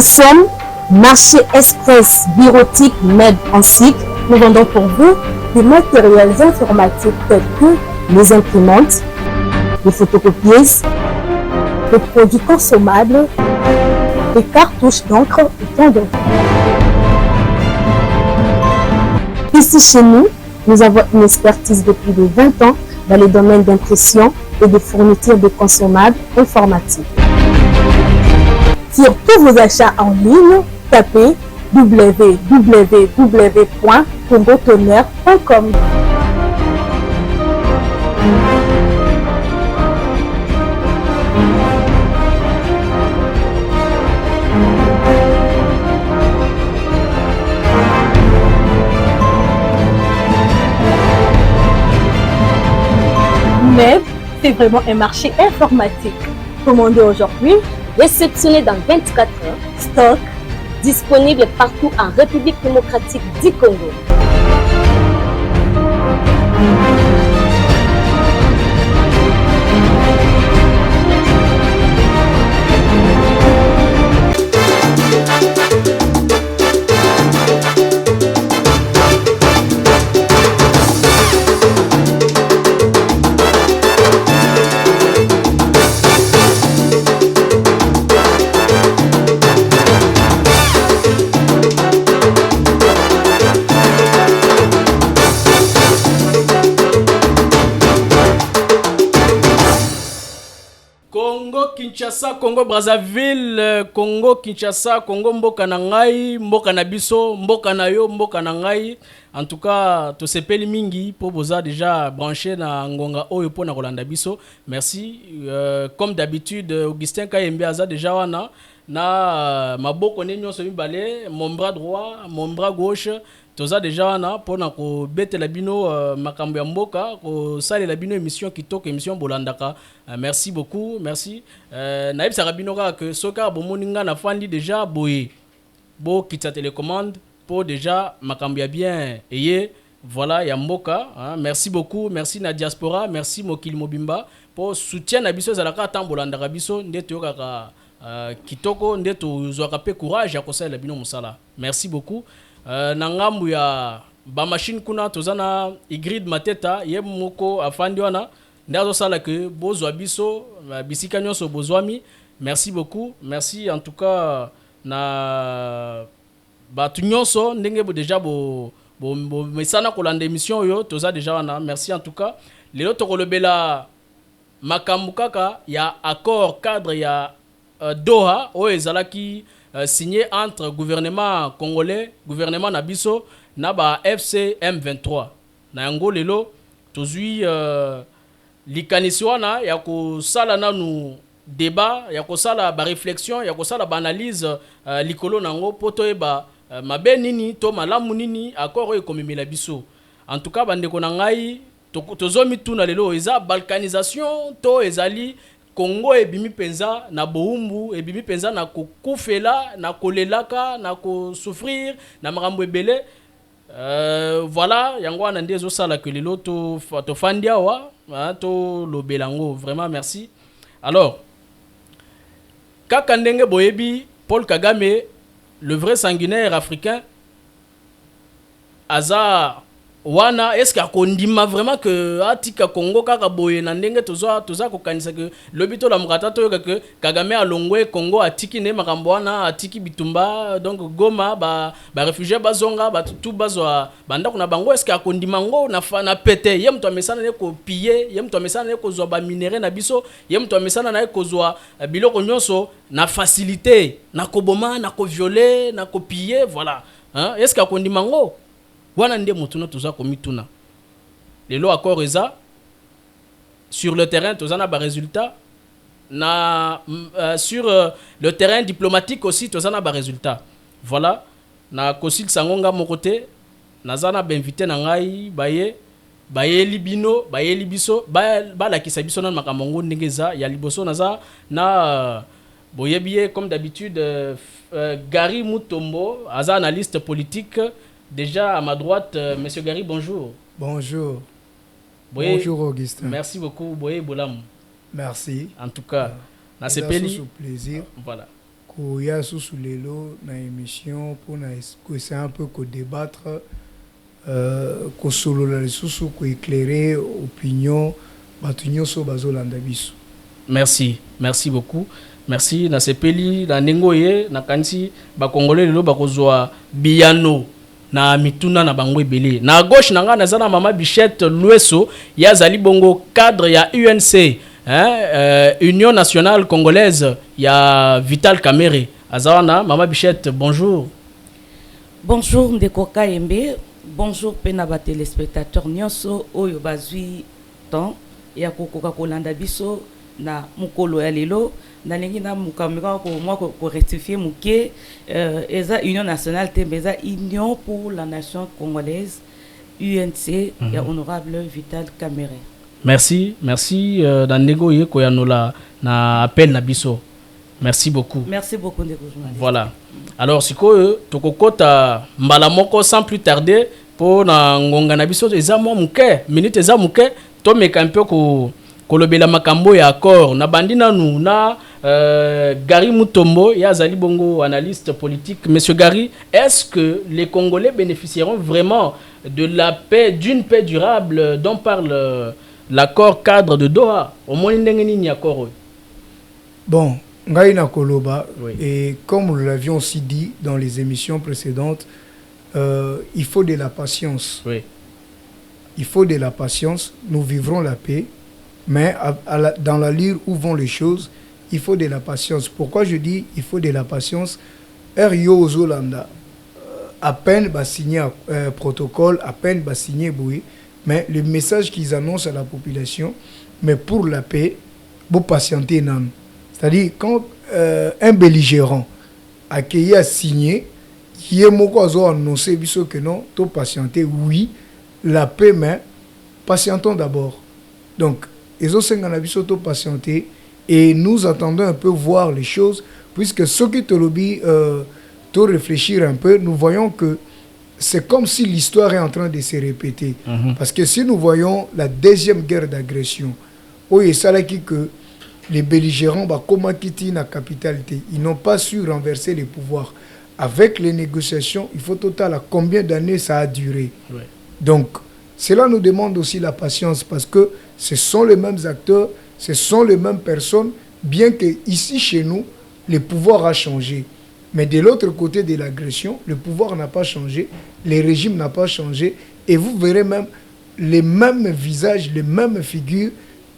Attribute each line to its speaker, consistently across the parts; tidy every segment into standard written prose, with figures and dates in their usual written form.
Speaker 1: sommes Marché Express Bureautique MED en cycle. Nous vendons pour vous des matériels informatiques tels que les imprimantes, les photocopieuses, les produits consommables, les cartouches d'encre et tant d'autres. Ici chez nous, nous avons une expertise de plus de 20 ans dans les domaines d'impression et de fourniture de consommables informatiques. Sur tous vos achats en ligne, tapez www.congotonnerre.com. Mais c'est vraiment un marché informatique. Commandez aujourd'hui, réceptionné dans 24 heures, stock disponible partout en République démocratique du Congo.
Speaker 2: Kinshasa, Congo Brazzaville, Congo Kinshasa, Congo mboka na ngai, mboka na biso, mboka na yo, mboka na ngai. En tout cas, to sepeli mingi po boza déjà branché na ngonga oyo po na kolanda biso. Merci. Comme d'habitude, Augustin Kayembe aza déjà wana na maboko ne nyonso mibale, mon bras droit, mon bras gauche. Toza déjà wana pona ko betela bino makambo ya mboka ko sale la bino émission kitoko émission bolandaka. Merci beaucoup, merci. Naïb Sarabino que soka bomoninga na fandi déjà boye. Bo kitsa télécommande pour déjà makambo ya bien eye voilà ya mboka, hein. Merci beaucoup, merci na diaspora, merci Mokili Mobimba pour soutien na biso zalaka tan bolandaka biso ndeto kaka kitoko ndeto zwaka pe courage ya kosala bino musala. Merci beaucoup. Na ngambu ya ba machine kuna tozana Igrid Mateta ye moko afandi wana ndazo sala que bozwa biso bisika nyonso bozwami. Merci beaucoup, merci en tout cas na batu nyonso ndenge bo déjà bo mesana kolanda émission yo toza déjà wana. Merci en tout cas. Lelo tokolobela makambu kaka ya accord cadre ya Doha o ezalaki signé entre gouvernement congolais, gouvernement Nabiso, naba FC M23. Na yango lelo tozui likaniswana ya ko sala nanu débat, ya ko sala ba réflexion, ya ko sala ba analyse likolo nango poto eba mabe nini to malamu nini accord ekomemela biso. En tout cas bandeko na ngai tozomi tuna lelo eza balkanisation to ezali Congo ebimi penza na boumbu, ebimi penza na kokufela, na kolelaka, na ko souffrir, na makambo ebele. Voilà, yango wana nde zo sala que lelo to fandia wa, to lobelango, vraiment merci. Alors, kaka ndenge boyebi Paul Kagame, le vrai sanguinaire africain, aza wana est-ce que kondima vraiment que atika Congo kaka boye na ndenge toza ko kanisa que lobito la mukata to que Kagame alongwe Congo atiki ne makambo wana atiki bitumba donc Goma ba réfugiés bazonga ba tout bazwa banda kuna bango est-ce que kondima ngo na pete ye mtu amesana ne ko piller ye mtu amesana ne ko zwa ba minéraux na biso ye mtu amesana na ko zwa biloko nyonso na facilité na ko boma na ko violer na ko piller voilà hein est-ce que kondima ngo wana nde mutuna toza komituna lelo accord eza sur le terrain tozana ba résultat na sur le terrain diplomatique aussi tozana ba résultat voilà na kosil sangonga mon côté nazana ba invité na ngai baye libino baye libiso ba la kisabiso na makamongo ndenge za ya liboso naza na boyebié comme d'habitude Gary Mutombo aza analyste politique. Déjà à ma droite, Monsieur Gary, bonjour.
Speaker 3: Bonjour.
Speaker 2: Boye,
Speaker 3: bonjour Augustin.
Speaker 2: Merci beaucoup, Boye Bolam.
Speaker 3: Merci.
Speaker 2: En tout cas, na sepeli.
Speaker 3: plaisir.
Speaker 2: Voilà.
Speaker 3: koya sous lelo na émission pour essayer un peu de débattre ko solo la sous ko éclairer opinion batunyo so bazolanda biso.
Speaker 2: Merci beaucoup. Merci na sepeli na nengoye na kansi ba congolais lelo bakozwa biyano na mituna na bango ebele. Na gauche na nga nazana mama Bichette Lueso ya zali bongo cadre ya UNC, Union nationale congolaise ya Vital Kamerhe. Azawana mama Bichette, bonjour.
Speaker 4: Bonjour Ndeko Kayembe, bonjour penaba téléspectateurs nyonso oyo bazwi temps ya kokoka kolanda biso na mukolo ya lelo na lengi na mukamika ko moi ko rectifier muke eza Union nationale tembeza Union pour la nation congolaise UNC ya honorable Vital Kamerhe. Merci
Speaker 2: dans nego ye ko yanola na appel na biso. Merci beaucoup
Speaker 4: Ndeko journaliste.
Speaker 2: Voilà. Alors sikoyo tokokota mbala moko sans plus tarder pour na ngonga na biso eza mo muke minute eza muke to mekampe ko kolobela makambo ya accord na bandina nous na Gary Mutombo ya zali bongo analyste politique. Monsieur Gary, est-ce que les Congolais bénéficieront vraiment de la paix, d'une paix durable dont parle l'accord cadre de Doha? Au moins ndengeni accord.
Speaker 3: Bon, ngai na koloba,
Speaker 2: oui.
Speaker 3: Et comme nous l'avions aussi dit dans les émissions précédentes, il faut de la patience.
Speaker 2: Oui.
Speaker 3: Il faut de la patience. Nous vivrons la paix. Mais dans la lire où vont les choses, il faut de la patience. Pourquoi je dis il faut de la patience? Rio Zolanda, à peine va signer un protocole, à peine va signer Boué, mais le message qu'ils annoncent à la population, mais pour la paix, vous patientez non. C'est-à-dire quand un belligérant a signé, il est annoncé que non, tout patienter, oui, la paix, mais patientons d'abord. Donc, ils ont patienté et nous attendons un peu voir les choses, puisque ce qui te lobby, te réfléchir un peu, nous voyons que c'est comme si l'histoire est en train de se répéter. Parce que si nous voyons la deuxième guerre d'agression, où il s'agit que les belligérants, comment quitter la capitalité, ils n'ont pas su renverser les pouvoirs. Avec les négociations, il faut total à combien d'années ça a duré.
Speaker 2: Oui.
Speaker 3: Donc, cela nous demande aussi la patience parce que ce sont les mêmes acteurs, ce sont les mêmes personnes, bien que ici chez nous, le pouvoir a changé. Mais de l'autre côté de l'agression, le pouvoir n'a pas changé, le régime n'a pas changé, et vous verrez même les mêmes visages, les mêmes figures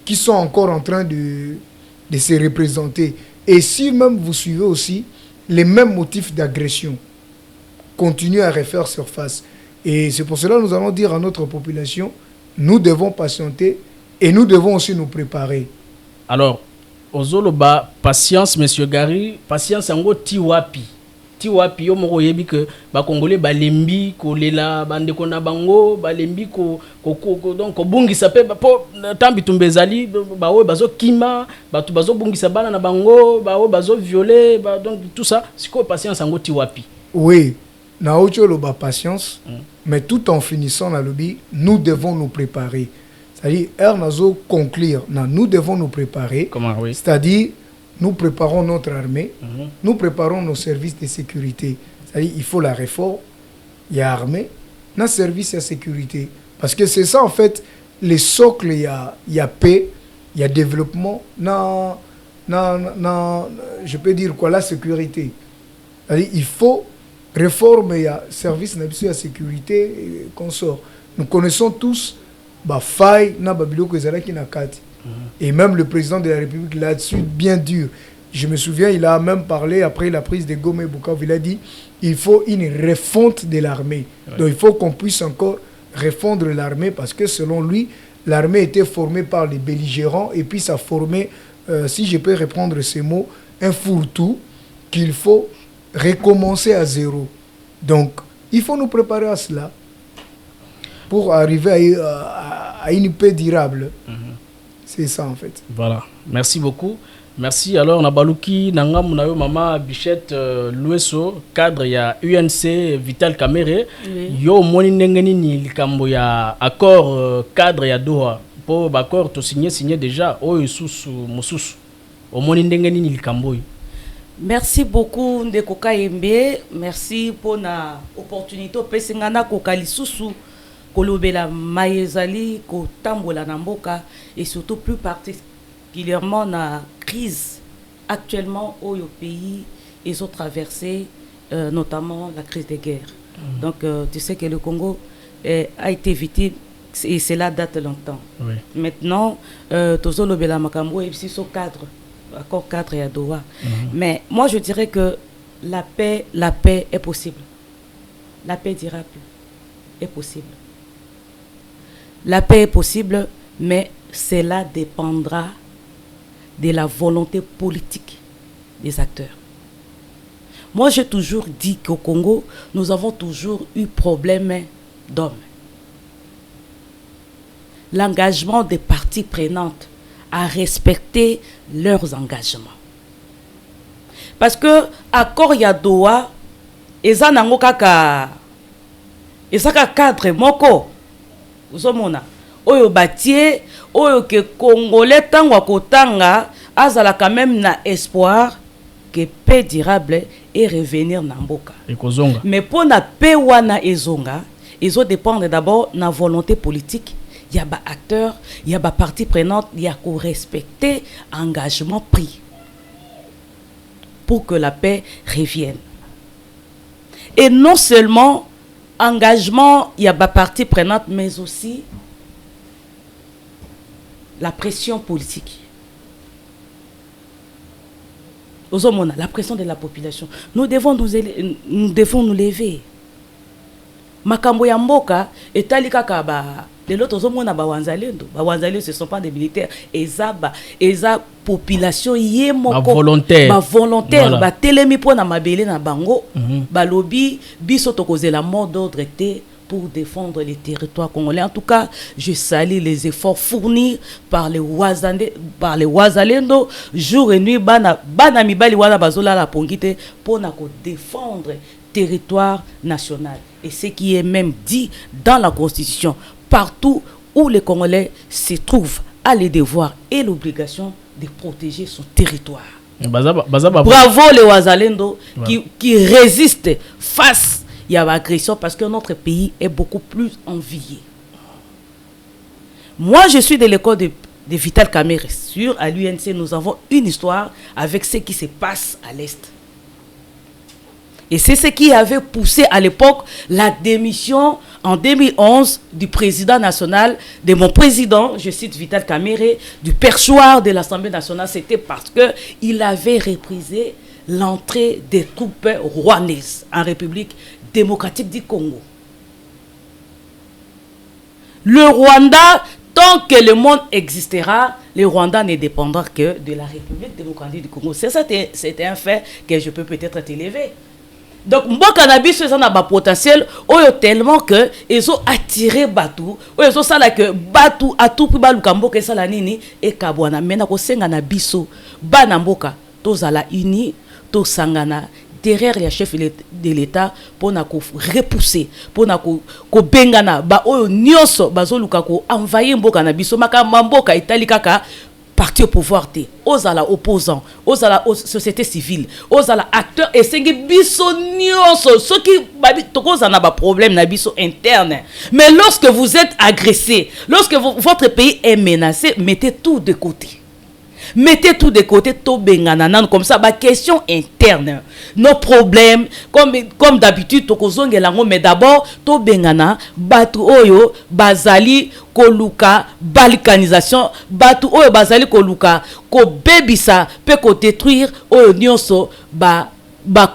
Speaker 3: qui sont encore en train de se représenter. Et si même vous suivez aussi, les mêmes motifs d'agression continuent à refaire surface. Et c'est pour cela que nous allons dire à notre population, nous devons patienter et nous devons aussi nous préparer.
Speaker 2: Alors, ozoloba patience, monsieur Gary, patience en gros tiwapi. Tiwapi yo moko yebi que ba congolais balembi ko lela bande ko na bango balembi ko donc bungi sape po tambi tumbezali ba o bazo kima ba tu bazo bungi sabana na bango ba o bazo violer donc tout ça c'est quoi patience en gros tiwapi.
Speaker 3: Oui. Na ocho loba patience, mais tout en finissant la lobby, nous devons nous préparer. C'est-à-dire, conclure, nous devons nous préparer.
Speaker 2: Comment, oui.
Speaker 3: C'est-à-dire, nous préparons notre armée, nous préparons nos services de sécurité. C'est-à-dire, il faut la réforme, il y a armée, il y a service de sécurité. Parce que c'est ça, en fait, les socles, il y a paix, il y a développement, je peux dire quoi, la sécurité. C'est-à-dire, il faut réforme, il y a service de sécurité, consort. Nous connaissons tous faille na babilo ko ezalaki na kati. Et même le président de la République là-dessus bien dur. Je me souviens, il a même parlé après la prise de Goma et Bukavu, il a dit il faut une refonte de l'armée. Ouais. Donc il faut qu'on puisse encore refondre l'armée parce que selon lui, l'armée était formée par les belligérants et puis ça formait, si je peux reprendre ces mots, un fourre-tout qu'il faut recommencer à zéro. Donc il faut nous préparer à cela pour arriver à une paix durable. C'est ça en fait.
Speaker 2: Voilà, merci beaucoup. Merci. Alors, Nabaluki, Nanga Munayo, Mama Bichette Lueso, cadre ya UNC Vital Kamerhe. Yo, moni nengeni ni likambo ya accord cadre ya Doha. Pour accord to signé déjà. O yususu mususu. O moni nengeni ni likambo.
Speaker 4: Merci beaucoup Ndeko Kayembe, merci pour la opportunité pesengana kokali susu kolobela maezali ko tambola na mboka et surtout plus particulièrement la crise actuellement au pays ils ont traversé notamment la crise des guerres. Donc tu sais que le Congo a été victime et cela date longtemps. Oui. Maintenant tozolobela makambo et si so cadre accord cadre et à Doha. Mais moi je dirais que la paix est possible. La paix durable est possible. La paix est possible, mais cela dépendra de la volonté politique des acteurs. Moi j'ai toujours dit qu'au Congo, nous avons toujours eu problème d'hommes. L'engagement des parties prenantes à respecter leurs engagements. Parce que accord ya Doha eza nango kaka cadre moko uzomona oyo batie oyo ke congolais tango kotanga azala quand même na espoir que paix durable et revenir na mboka. Mais pour na paix wana ezonga ezo dépendre d'abord na volonté politique. Il y a des acteurs, il y a des parties prenantes, il y a qu'à respecter l'engagement pris pour que la paix revienne. Et non seulement engagement, il y a des parties prenantes, mais aussi la pression politique. La pression de la population. Nous devons nous lever. Makambo ya mboka etalika kaba les autres hommes bawanzalendo ce sont pas des militaires eza population yemoko volontaire ba telemi pona mabele na bango balobi biso tokozela mot d'ordre pour défendre les territoires congolais. En tout cas, je salue les efforts fournis par les Wazalendo jour et nuit bana mibali wana bazola la pongite pour défendre territoire national. Et ce qui est même dit dans la Constitution, partout où les Congolais se trouvent, a le devoir et l'obligation de protéger son territoire. Bravo les Wazalendo qui résistent face à l'agression parce que notre pays est beaucoup plus envié. Moi, je suis de l'école de Vital Kamerhe. À l'UNC, nous avons une histoire avec ce qui se passe à l'Est. Et c'est ce qui avait poussé à l'époque la démission en 2011 du président national, de mon président, je cite Vital Kamerhe, du perchoir de l'Assemblée nationale. C'était parce qu'il avait reprisé l'entrée des troupes rwandaises en République démocratique du Congo. Le Rwanda, tant que le monde existera, le Rwanda ne dépendra que de la République démocratique du Congo. C'était un fait que je peux peut-être t'élever. Donc, mboka na biso eza na ba potentiel oyo tellement que ils ont attiré Batu, oyo so sala que Batu atupi baluka mboka esala nini e kabwana mena ko senga na biso bana mboka tozala uni to sangana derrière les chefs de l'État pour na ko repousser pour na ko bengana ba oyo nyonso bazoluka ko envahir mboka na biso makamba mboka itali kaka parti au pouvoir te ozala opposant ozala société civile ozala acteur et sengi biso nyonso soki babi tokoza na ba problème na biso interne. Mais lorsque vous êtes agressé, lorsque votre pays est menacé, mettez tout de côté. Mettez tout de côté, comme ça, ma question interne. Nos problèmes, comme d'habitude, mais d'abord, to bengana, batu oyo, bazali, koluka, balkanisation, batu oyo, bazali, koluka, ko bebisa, peut ko détruire, oyo, nyonso,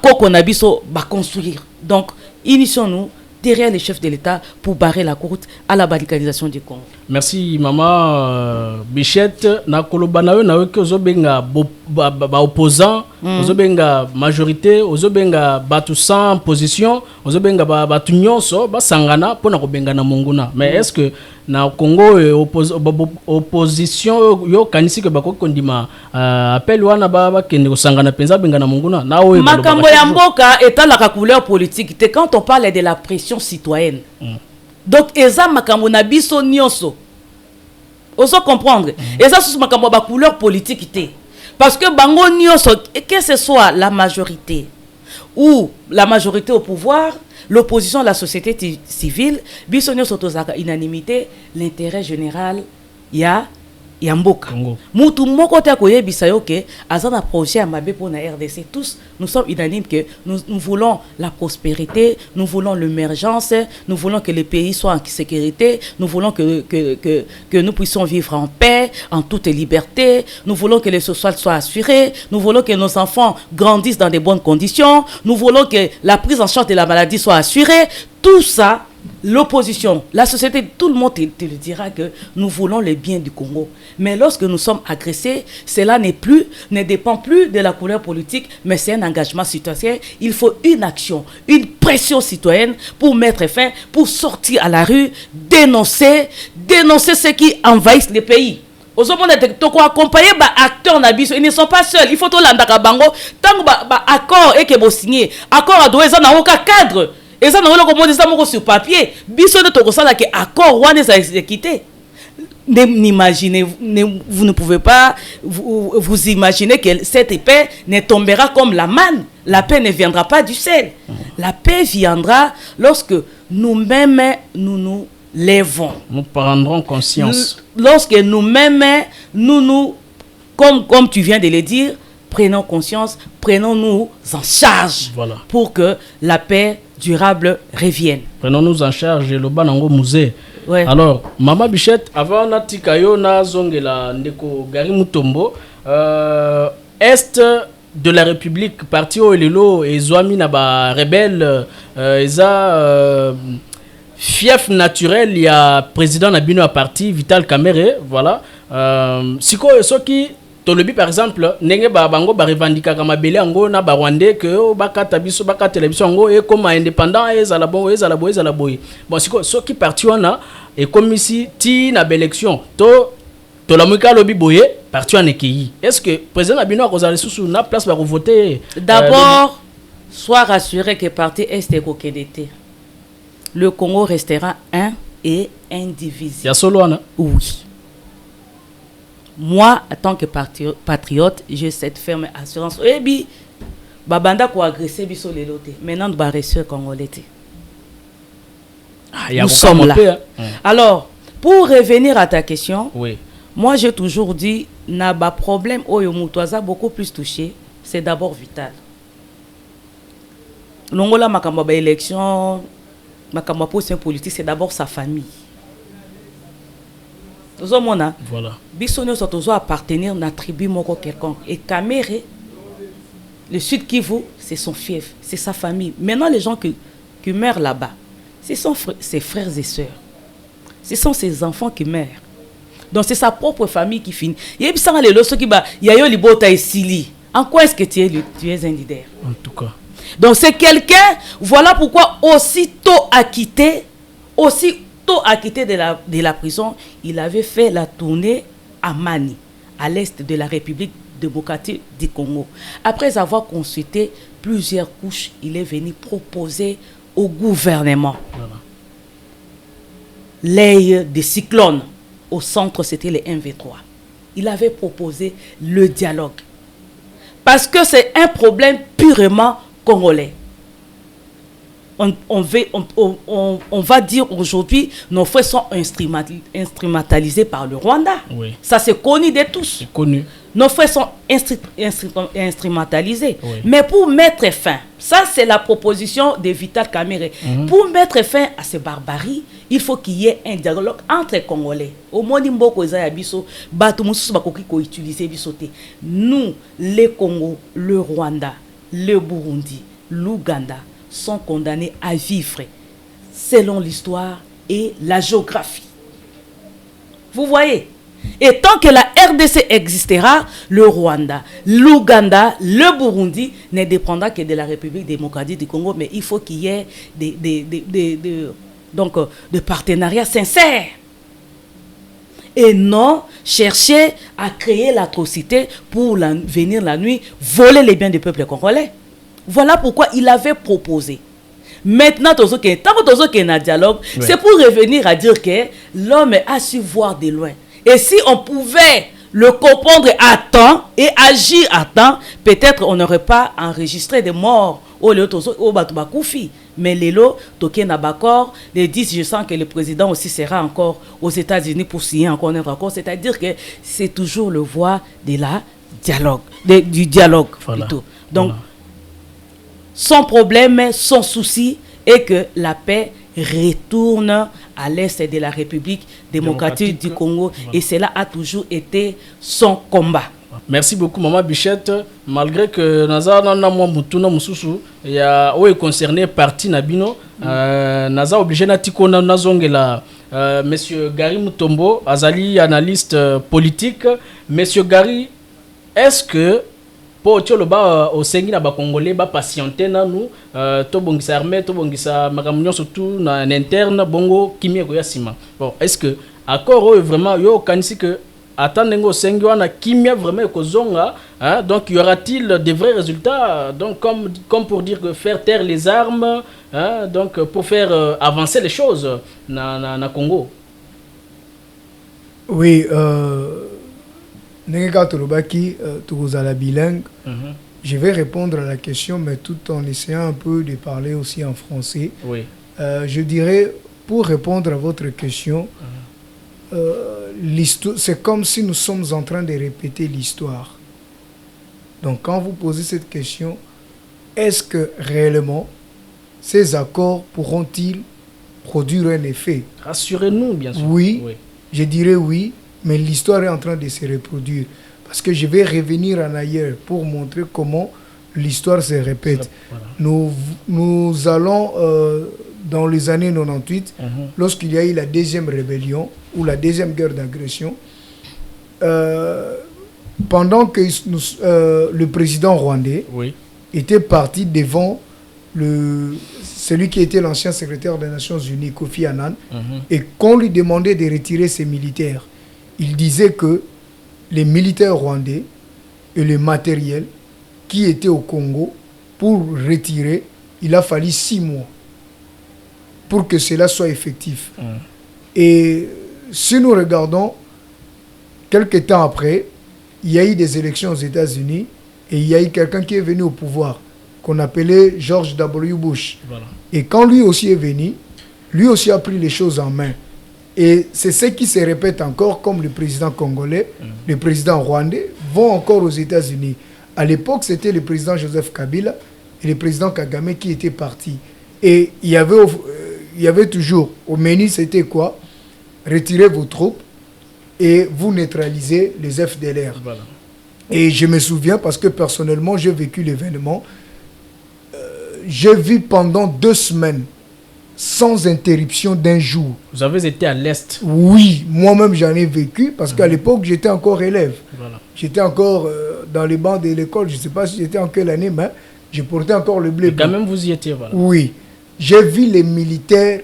Speaker 4: koko nabiso, construire. Donc, initions-nous derrière les chefs de l'État pour barrer la route à la balkanisation du Congo.
Speaker 2: Merci maman Bichette. Na kolobana yo na yo ke ozobenga ba opposant, ozobenga majorité, ozobenga batu sans position, ozobenga batu nyonso ba sangana pona kobenga na monguna. Mais est-ce que na Congo opposition yo kanisi ke bako kondima appel wana ba kende ko sangana penza benga na monguna na o
Speaker 4: makambo ya mboka etalaka couleur politique te quand on parle de la pression citoyenne. Donc eza makambo na biso nyonso oso comprendre eza sous makambo ba couleur politique te Parce que bango nyonso, que ce soit la majorité ou la majorité au pouvoir, l'opposition à la société civile, biso nyonso tozaka unanimité, l'intérêt général ya mboka. Mutu moko te koyebisa yo ke azana projet ya mabe pour na RDC. Tous nous sommes unanimes que nous voulons la prospérité, nous voulons l'émergence, nous voulons que le pays soit en sécurité, nous voulons que nous puissions vivre en paix, en toute liberté, nous voulons que le social soit assuré, nous voulons que nos enfants grandissent dans de bonnes conditions, nous voulons que la prise en charge de la maladie soit assurée. Tout ça, l'opposition, la société, tout le monde te le dira que nous voulons le bien du Congo. Mais lorsque nous sommes agressés, cela ne dépend plus de la couleur politique, mais c'est un engagement citoyen. Il faut une action, une pression citoyenne pour mettre fin, pour sortir à la rue, dénoncer ceux qui envahissent le pays. Aux hommes de accompagner les acteurs ils ne sont pas seuls. Il faut tout l'andaka bango. Tant que accord et que vous signez, accord à doit dans aucun cadre. Et ça, nous avons sur papier. Biso de Tokosala qui accord ou n'est exécuté. N'imaginez, vous ne pouvez pas vous imaginer que cette paix ne tombera comme la manne. La paix ne viendra pas du ciel. La paix viendra lorsque nous-mêmes nous lèvons. Nous prendrons conscience. Lorsque nous-mêmes comme tu viens de le dire, prenons conscience, prenons-nous en charge pour que la paix durable revienne.
Speaker 2: Prenons-nous en charge le banango musée. Ouais. Alors, Mama Bichette, avant Natikayo na zongela ndeko Gary Mutombo, est de la République parti au Lelo et Zouami na ba rebelle fief naturel, il y a président Nabino à parti Vital Kamerhe, voilà. Siko soki tolobi par exemple nenge ba bango ba revendiquer ka mabele ngo na ba Rwandais que bakata biso bakata biso ngo et comme indépendant ezala bon ezala boy. Bon siko soki parti wana et comme ici ti na élection to la muka lobi boye parti en ekei. Est-ce que président Nabino a kozala sous na place ba voter?
Speaker 4: D'abord sois rassuré que parti est kokedete. Le Congo restera un et indivisible.
Speaker 2: Ya solo wana?
Speaker 4: Oui. Moi, en tant que patriote, j'ai cette ferme assurance. Et puis, babanda ko agresser biso lelote. Maintenant, nous va rester congolais. Nous sommes là. Alors, pour revenir à ta question, oui. Moi, j'ai toujours dit, n'a pas problème, Oyomutoisa beaucoup plus touché, c'est d'abord Vital. Longola makamba ba élection, makamba position politique, c'est d'abord sa famille. Voilà. Bissonio sont toujours appartenir à la tribu moko quelconque. Et Kamerhe, le Sud Kivu, c'est son fief, c'est sa famille. Maintenant, les gens qui meurent là-bas, ce sont ses frères et sœurs. Ce sont ses enfants qui meurent. Donc, c'est sa propre famille qui finit. Il y a en quoi est-ce que tu es un leader?
Speaker 2: En tout cas.
Speaker 4: Donc, c'est quelqu'un, voilà pourquoi aussitôt acquitté de la prison, il avait fait la tournée à Mani, à l'est de la République démocratique du Congo. Après avoir consulté plusieurs couches, il est venu proposer au gouvernement l'œil des cyclones. Au centre, c'était les 1v3. Il avait proposé le dialogue. Parce que c'est un problème purement congolais. On va dire aujourd'hui, nos frères sont instrumentalisés par le Rwanda. Oui. Ça, c'est connu de tous.
Speaker 2: C'est connu.
Speaker 4: Nos frères sont instrumentalisés. Oui. Mais pour mettre fin, ça c'est la proposition de Vital Kamerhe. Pour mettre fin à ces barbaries, il faut qu'il y ait un dialogue entre les Congolais. Nous, les Congo, le Rwanda, le Burundi, l'Ouganda, sont condamnés à vivre selon l'histoire et la géographie. Vous voyez? Et tant que la RDC existera, le Rwanda, l'Ouganda, le Burundi ne dépendra que de la République démocratique du Congo, mais il faut qu'il y ait des partenariats sincères. Et non chercher à créer l'atrocité pour venir la nuit voler les biens du peuple congolais. Voilà pourquoi il avait proposé. Maintenant, tant que un dialogue, c'est pour revenir à dire que l'homme a su voir de loin. Et si on pouvait le comprendre à temps et agir à temps, peut-être on n'aurait pas enregistré des morts mais lelo toké na bakor les 10 je sens que le président aussi sera encore aux États-Unis pour signer encore un accord, c'est-à-dire que c'est toujours le voie de la dialogue du dialogue plutôt. Donc son problème, son souci est que la paix retourne à l'est de la République démocratique du Congo, et cela a toujours été son combat.
Speaker 2: Merci beaucoup Maman Bichette. Malgré que naza na mwa mutuna mususu ya oye concerné parti nabino naza obligé na tiko na zongela monsieur Gary Mutombo azali analyste politique. Monsieur Gary, est-ce que pour tio loba au sengi na ba congolais ba patienter na nous to bongisa armée to bongisa makamunyo surtout na interne bongo kimia ko yasima. Bon, est-ce que accord vraiment yo kanisi que attendez sengi wana kimia vraiment kozonga, hein? Donc y aura-t-il des vrais résultats, donc comme pour dire que faire taire les armes, hein? Donc pour faire avancer les choses na Congo?
Speaker 3: Oui, bilingue. Je vais répondre à la question, mais tout en essayant un peu de parler aussi en français.
Speaker 2: Oui.
Speaker 3: Je dirais, pour répondre à votre question, l'histoire, c'est comme si nous sommes en train de répéter l'histoire. Donc quand vous posez cette question, est-ce que réellement ces accords pourront-ils produire un effet?
Speaker 2: Rassurez-nous, bien sûr.
Speaker 3: Oui, je dirais oui, mais l'histoire est en train de se reproduire. Parce que je vais revenir en ailleurs pour montrer comment l'histoire se répète. Voilà. Nous allons dans les années 98, lorsqu'il y a eu la deuxième rébellion ou la deuxième guerre d'agression, pendant que le président rwandais était parti devant celui qui était l'ancien secrétaire des Nations Unies, Kofi Annan, et qu'on lui demandait de retirer ses militaires, il disait que les militaires rwandais et le matériel qui était au Congo, pour retirer, il a fallu 6 mois pour que cela soit effectif. Et si nous regardons, quelques temps après, il y a eu des élections aux États-Unis et il y a eu quelqu'un qui est venu au pouvoir, qu'on appelait George W. Bush. Voilà. Et quand lui aussi est venu, lui aussi a pris les choses en main. Et c'est ce qui se répète encore, comme le président congolais, le président rwandais vont encore aux États-Unis. À l'époque, c'était le président Joseph Kabila et le président Kagame qui étaient partis. Et il y avait toujours, au menu, c'était quoi? Retirez vos troupes et vous neutralisez les FDLR. Voilà. Et je me souviens, parce que personnellement, j'ai vécu l'événement, j'ai vu pendant 2 semaines, sans interruption d'un jour.
Speaker 2: Vous avez été à l'Est?
Speaker 3: Oui, moi-même j'en ai vécu, parce qu'à l'époque, j'étais encore élève. Voilà. J'étais encore dans les bancs de l'école, je ne sais pas si j'étais en quelle année, mais je portais encore le bleu.
Speaker 2: Quand même, vous y étiez, voilà.
Speaker 3: Oui. J'ai vu les militaires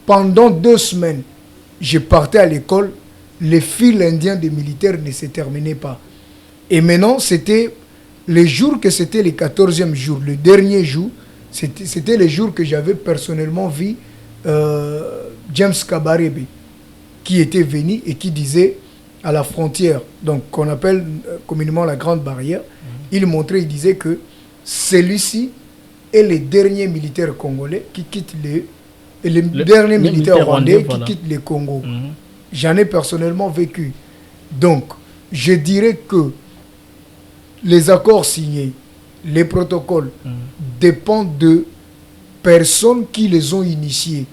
Speaker 3: pendant 2 semaines. Je partais à l'école, les fils indiens des militaires ne se terminaient pas. Et maintenant, c'était les jours que c'était le 14e jour, le dernier jour, c'était les jours que j'avais personnellement vu James Kabarebe, qui était venu et qui disait à la frontière, donc qu'on appelle communément la Grande Barrière, il montrait, il disait que celui-ci est le dernier militaire congolais qui quitte le dernier militaire rwandais qui quitte le Congo. J'en ai personnellement vécu. Donc, je dirais que les accords signés, les protocoles dépendent de personnes qui les ont initiés.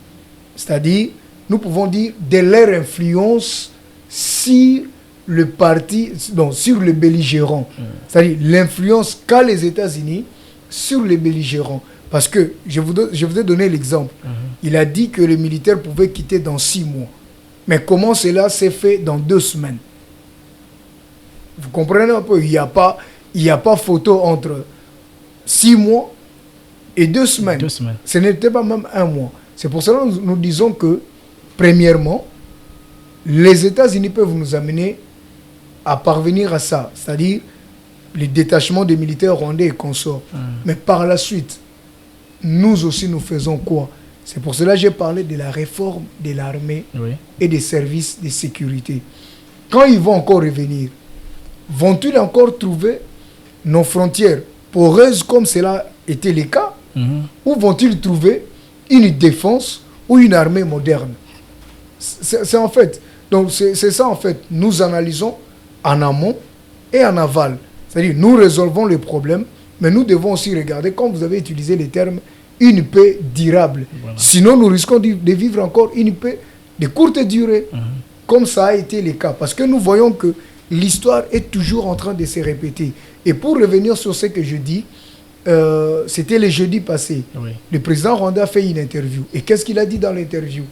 Speaker 3: C'est-à-dire, nous pouvons dire de leur influence sur le parti, non, sur les belligérants. C'est-à-dire l'influence qu'a les États-Unis sur les belligérants. Parce que, je vous ai donné l'exemple. Il a dit que les militaires pouvaient quitter dans 6 mois. Mais comment cela s'est fait dans 2 semaines? Vous comprenez un peu? Il n'y a pas photo entre 6 mois et 2 semaines.
Speaker 2: 2 semaines.
Speaker 3: Ce n'était pas même 1 mois. C'est pour cela que nous disons que, premièrement, les États-Unis peuvent nous amener à parvenir à ça. C'est-à-dire le détachement des militaires rwandais et consorts. Mais par la suite, nous aussi nous faisons quoi? C'est pour cela que j'ai parlé de la réforme de l'armée et des services de sécurité. quand ils vont encore revenir, vont-ils encore trouver nos frontières poreuses comme cela était le cas, ou vont-ils trouver une défense ou une armée moderne? C'est en fait, donc c'est ça en fait, nous analysons en amont et en aval. C'est-à-dire, nous résolvons les problèmes, mais nous devons aussi regarder, comme vous avez utilisé les termes, une paix durable. Voilà. Sinon, nous risquons de vivre encore une paix de courte durée, comme ça a été le cas. Parce que nous voyons que l'histoire est toujours en train de se répéter. Et pour revenir sur ce que je dis, c'était le jeudi passé. Oui. Le président rwandais a fait une interview. Et qu'est-ce qu'il a dit dans l'interview?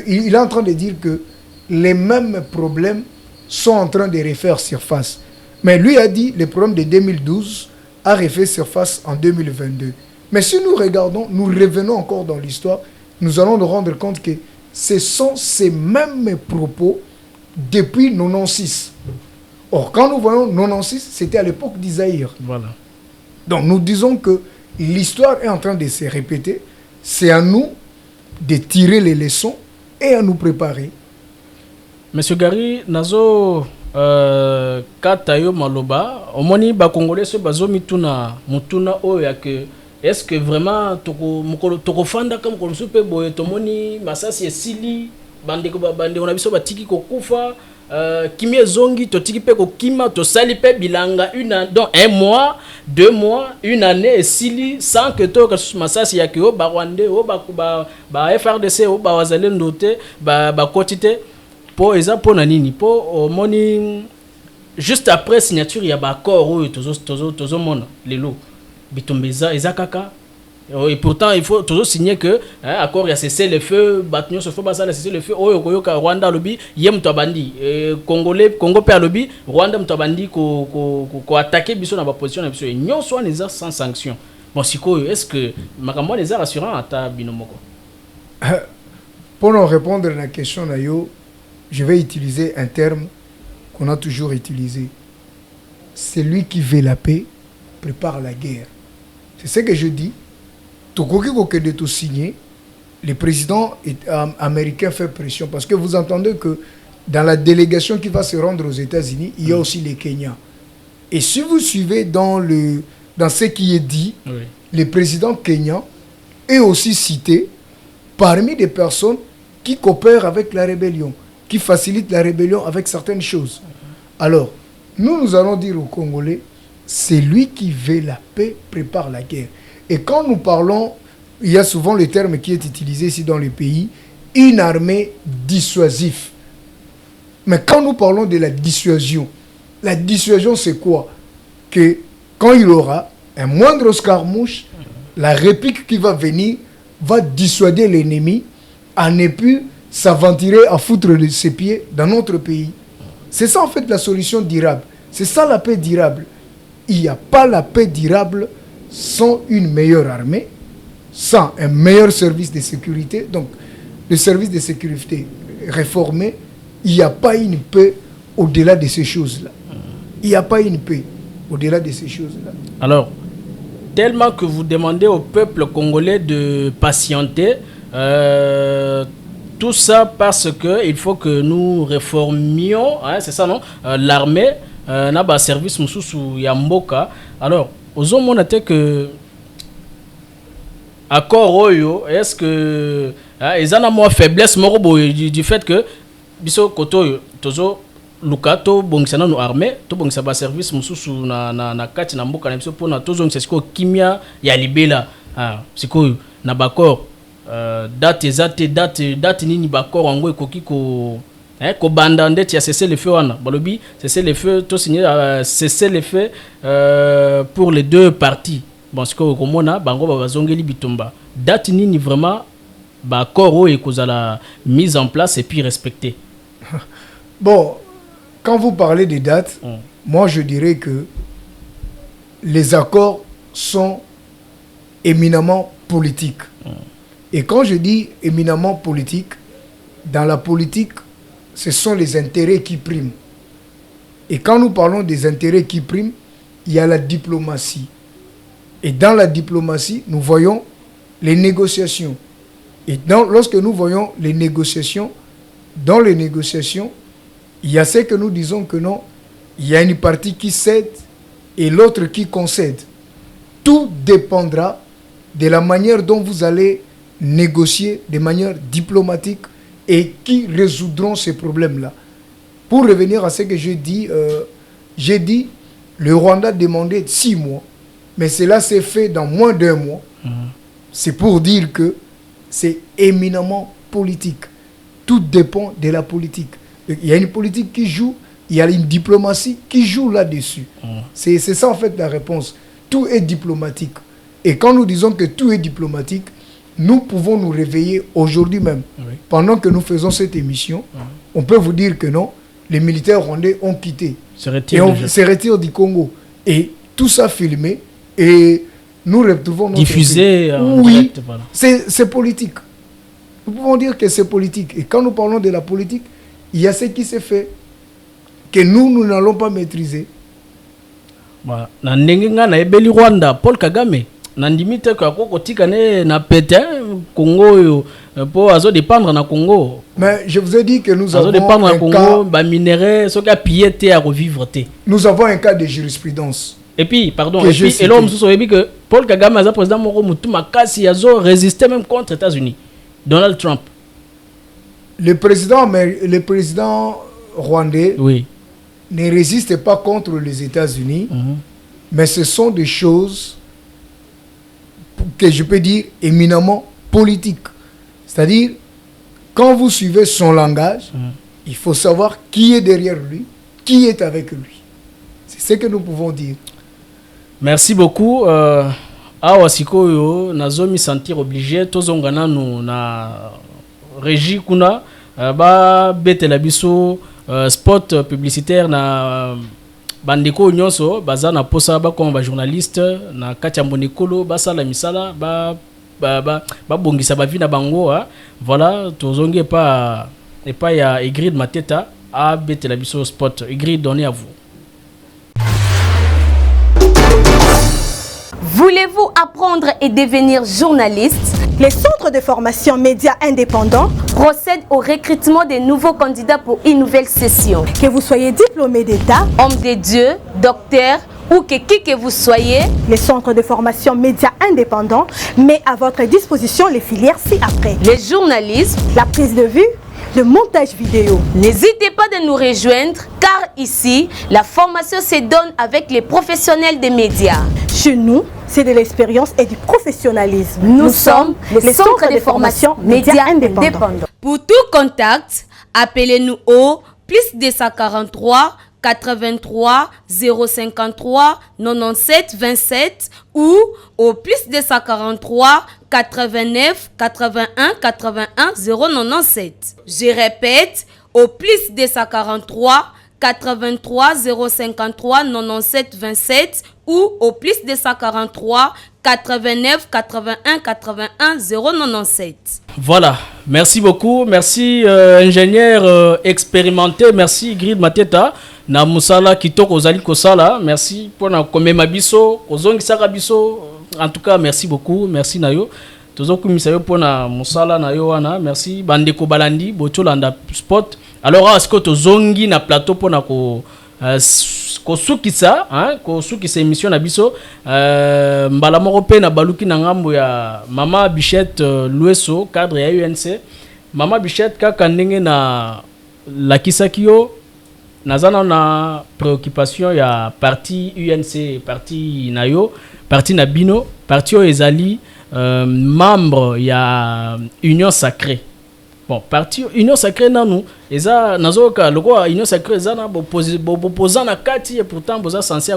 Speaker 3: Il est en train de dire que les mêmes problèmes sont en train de refaire surface. Mais lui a dit que le problème de 2012 a refait surface en 2022. Mais si nous regardons, nous revenons encore dans l'histoire, nous allons nous rendre compte que ce sont ces mêmes propos depuis 96. Or, quand nous voyons 96, c'était à l'époque d'Isaïr. Voilà. Donc, nous disons que l'histoire est en train de se répéter. C'est à nous de tirer les leçons et à nous préparer.
Speaker 2: Monsieur Gary, nazo katayo maloba, omoni ba Congolais se bazo mituna mutuna oya que est-ce que vraiment toko fanda comme comme soupe boye tomoni masasi esili bande on a biso batiki kokufa kimi zongi totiki pe kokima to sali pe bilanga dans un mois, 2 mois, une année esili sans que to masasi ya ko ba Rwandais o ba FRDC o ba wazalendo te ba kotite po eza po na nini po moni juste après signature ya ba accord o tozo mona lelo bitombeza eza kaka et pourtant il faut toujours signer que accord ya cessé le feu batunion se faut basa la cessé le feu oyo koyoka Rwanda lobi yem to bandi Congo pe lobi Rwanda mto bandi ko attaquer biso na ba position na biso nyonso on eza sans sanction. Bon sikoyo est-ce que makambo les rassurant ata binomoko?
Speaker 3: Pour nous répondre à la question nayo, je vais utiliser un terme qu'on a toujours utilisé. Celui qui veut la paix prépare la guerre. C'est ce que je dis. Tokoki koke de tout signer, le président américain fait pression parce que vous entendez que dans la délégation qui va se rendre aux États-Unis, il y a aussi les Kenyans. Et si vous suivez dans ce qui est dit, le président kenyan est aussi cité parmi des personnes qui coopèrent avec la rébellion, qui facilitent la rébellion avec certaines choses. Alors, nous allons dire aux Congolais, c'est lui qui veut la paix, prépare la guerre. Et quand nous parlons, il y a souvent le terme qui est utilisé ici dans le pays, une armée dissuasive. Mais quand nous parlons de la dissuasion c'est quoi? Que quand il y aura un moindre escarmouche, la réplique qui va venir va dissuader l'ennemi à ne plus s'aventurer à foutre de ses pieds dans notre pays. C'est ça en fait la solution durable. C'est ça la paix durable. Il n'y a pas la paix durable sans une meilleure armée, sans un meilleur service de sécurité. Donc, le service de sécurité réformé, il n'y a pas une paix au-delà de ces choses-là. Il n'y a pas une paix au-delà de ces choses-là.
Speaker 2: Alors, tellement que vous demandez au peuple congolais de patienter, tout ça parce qu'il faut que nous réformions, hein, c'est ça non, l'armée, n'a pas service mususu ya mboka. Alors, aux hommes on a dit que accord oyo, est-ce que ils ont moins faiblesse morobo du fait que biso koto tozo lukato bongisana no armée to bongisa ba service mususu na kati na mboka na biso pona tozo ngisiko kimia ya libela siko na bakor date nini bakor wango ekoki ko banda ndeti ya cesser le feu wana balobi cesser le feu to signer cesser le feu pour les deux parties. Bon siko komona bango bazongeli bitumba date nini vraiment bakor et kozala mise en place et puis respecter.
Speaker 3: Bon, quand vous parlez des dates, moi je dirais que les accords sont éminemment politiques. Et quand je dis éminemment politique, dans la politique, ce sont les intérêts qui priment. Et quand nous parlons des intérêts qui priment, il y a la diplomatie. Et dans la diplomatie, nous voyons les négociations. Et lorsque nous voyons les négociations, dans les négociations, Il y a ce que nous disons que non, il y a une partie qui cède et l'autre qui concède. Tout dépendra de la manière dont vous allez négocier de manière diplomatique et qui résoudront ces problèmes-là. Pour revenir à ce que j'ai dit, le Rwanda demandait 6 mois, mais cela s'est fait dans moins d'1 mois. C'est pour dire que c'est éminemment politique. Tout dépend de la politique. Il y a une politique qui joue, il y a une diplomatie qui joue là-dessus. C'est ça en fait la réponse. Tout est diplomatique. Et quand nous disons que tout est diplomatique, nous pouvons nous réveiller aujourd'hui même. Pendant que nous faisons cette émission, on peut vous dire que non, les militaires rwandais ont quitté. Se retirent du Congo. Et tout ça filmé. Et nous retrouvons notre
Speaker 2: diffusé.
Speaker 3: Oui,
Speaker 2: direct, voilà.
Speaker 3: C'est politique. Nous pouvons dire que c'est politique. Et quand nous parlons de la politique, il y a ce qui s'est fait que nous n'allons pas maîtriser.
Speaker 2: Voilà. Na ndenge nga na ebeli Rwanda, Paul Kagame. Na ndimite kwa kotika ne na pété Congo yo pour azo dépendre na Congo.
Speaker 3: Mais je vous ai dit que nous avons
Speaker 2: dépendre
Speaker 3: un
Speaker 2: na Congo,
Speaker 3: cas,
Speaker 2: ba minerais, ce qui a pillé à revivre té.
Speaker 3: nous avons un cas de jurisprudence.
Speaker 2: Et puis, pardon,
Speaker 3: Que
Speaker 2: et
Speaker 3: je
Speaker 2: puis,
Speaker 3: citais.
Speaker 2: et l'homme se dit que Paul Kagame, le président Moro Mutuma Kasi, a résisté même contre les États-Unis. Donald Trump.
Speaker 3: Le président rwandais
Speaker 2: Oui.
Speaker 3: ne résiste pas contre les États-Unis, mais ce sont des choses que je peux dire éminemment politiques. C'est-à-dire, quand vous suivez son langage, il faut savoir qui est derrière lui, qui est avec lui. C'est ce que nous pouvons dire.
Speaker 2: Merci beaucoup. Awa sikoyo nazomi sentir obligé tozongana no na régie kuna ba betela biso spot publicitaire na bandeko nyonso baza na posa ba comme ba journaliste na kati ya Mbonekolo basala misala ba bongisa ba vie na bango. Voilà, tozonge pas et pas ya Igrid Mateta a betela biso spot. Igrid, donné à vous.
Speaker 1: Voulez-vous apprendre et devenir journaliste?
Speaker 5: Les centres de formation médias indépendants
Speaker 1: Procèdent au recrutement des nouveaux candidats pour une nouvelle session.
Speaker 5: Que vous soyez diplômé d'État,
Speaker 1: Homme de Dieu, docteur ou qui que vous soyez,
Speaker 5: les centres de formation médias indépendants met à votre disposition les filières ci-après.
Speaker 1: les journalistes.
Speaker 5: La prise de vue, le montage vidéo.
Speaker 1: N'hésitez pas de nous rejoindre car ici, la formation se donne avec les professionnels des médias.
Speaker 5: Chez nous, c'est de l'expérience et du professionnalisme.
Speaker 1: Nous sommes les centres de formation médias indépendants. Pour tout contact, appelez-nous au +243 83 053 97 27 ou au +243 89 81 81 097. Je répète, au +243 83 053 97 27 ou au +243 89 81 81 097.
Speaker 2: Voilà, merci beaucoup, merci ingénieur expérimenté, merci Grid Mateta na musala kitoko ozali kosala, merci pour na komema biso, ozongisa biso, en tout cas merci beaucoup, merci nayo. Tozokumisa yo pour na musala na yo wana, merci bandeko balandi botolanda spot. Alors est-ce que tozongi na plateau pour na ko kosukisa kosukisa émission na biso mbala moko pe na baluki na ngambo ya Mama Bichette Lueso cadre ya UNC. Mama Bichette kaka ndenge na lakisaki yo nazana na préoccupation ya parti UNC, parti na yo, parti na bino, parti o ezali membre ya Union Sacrée. Bon, parti Union Sacrée nanu eza nazoka loko Union Sacrée eza na bopoza na kati et pourtant boza censé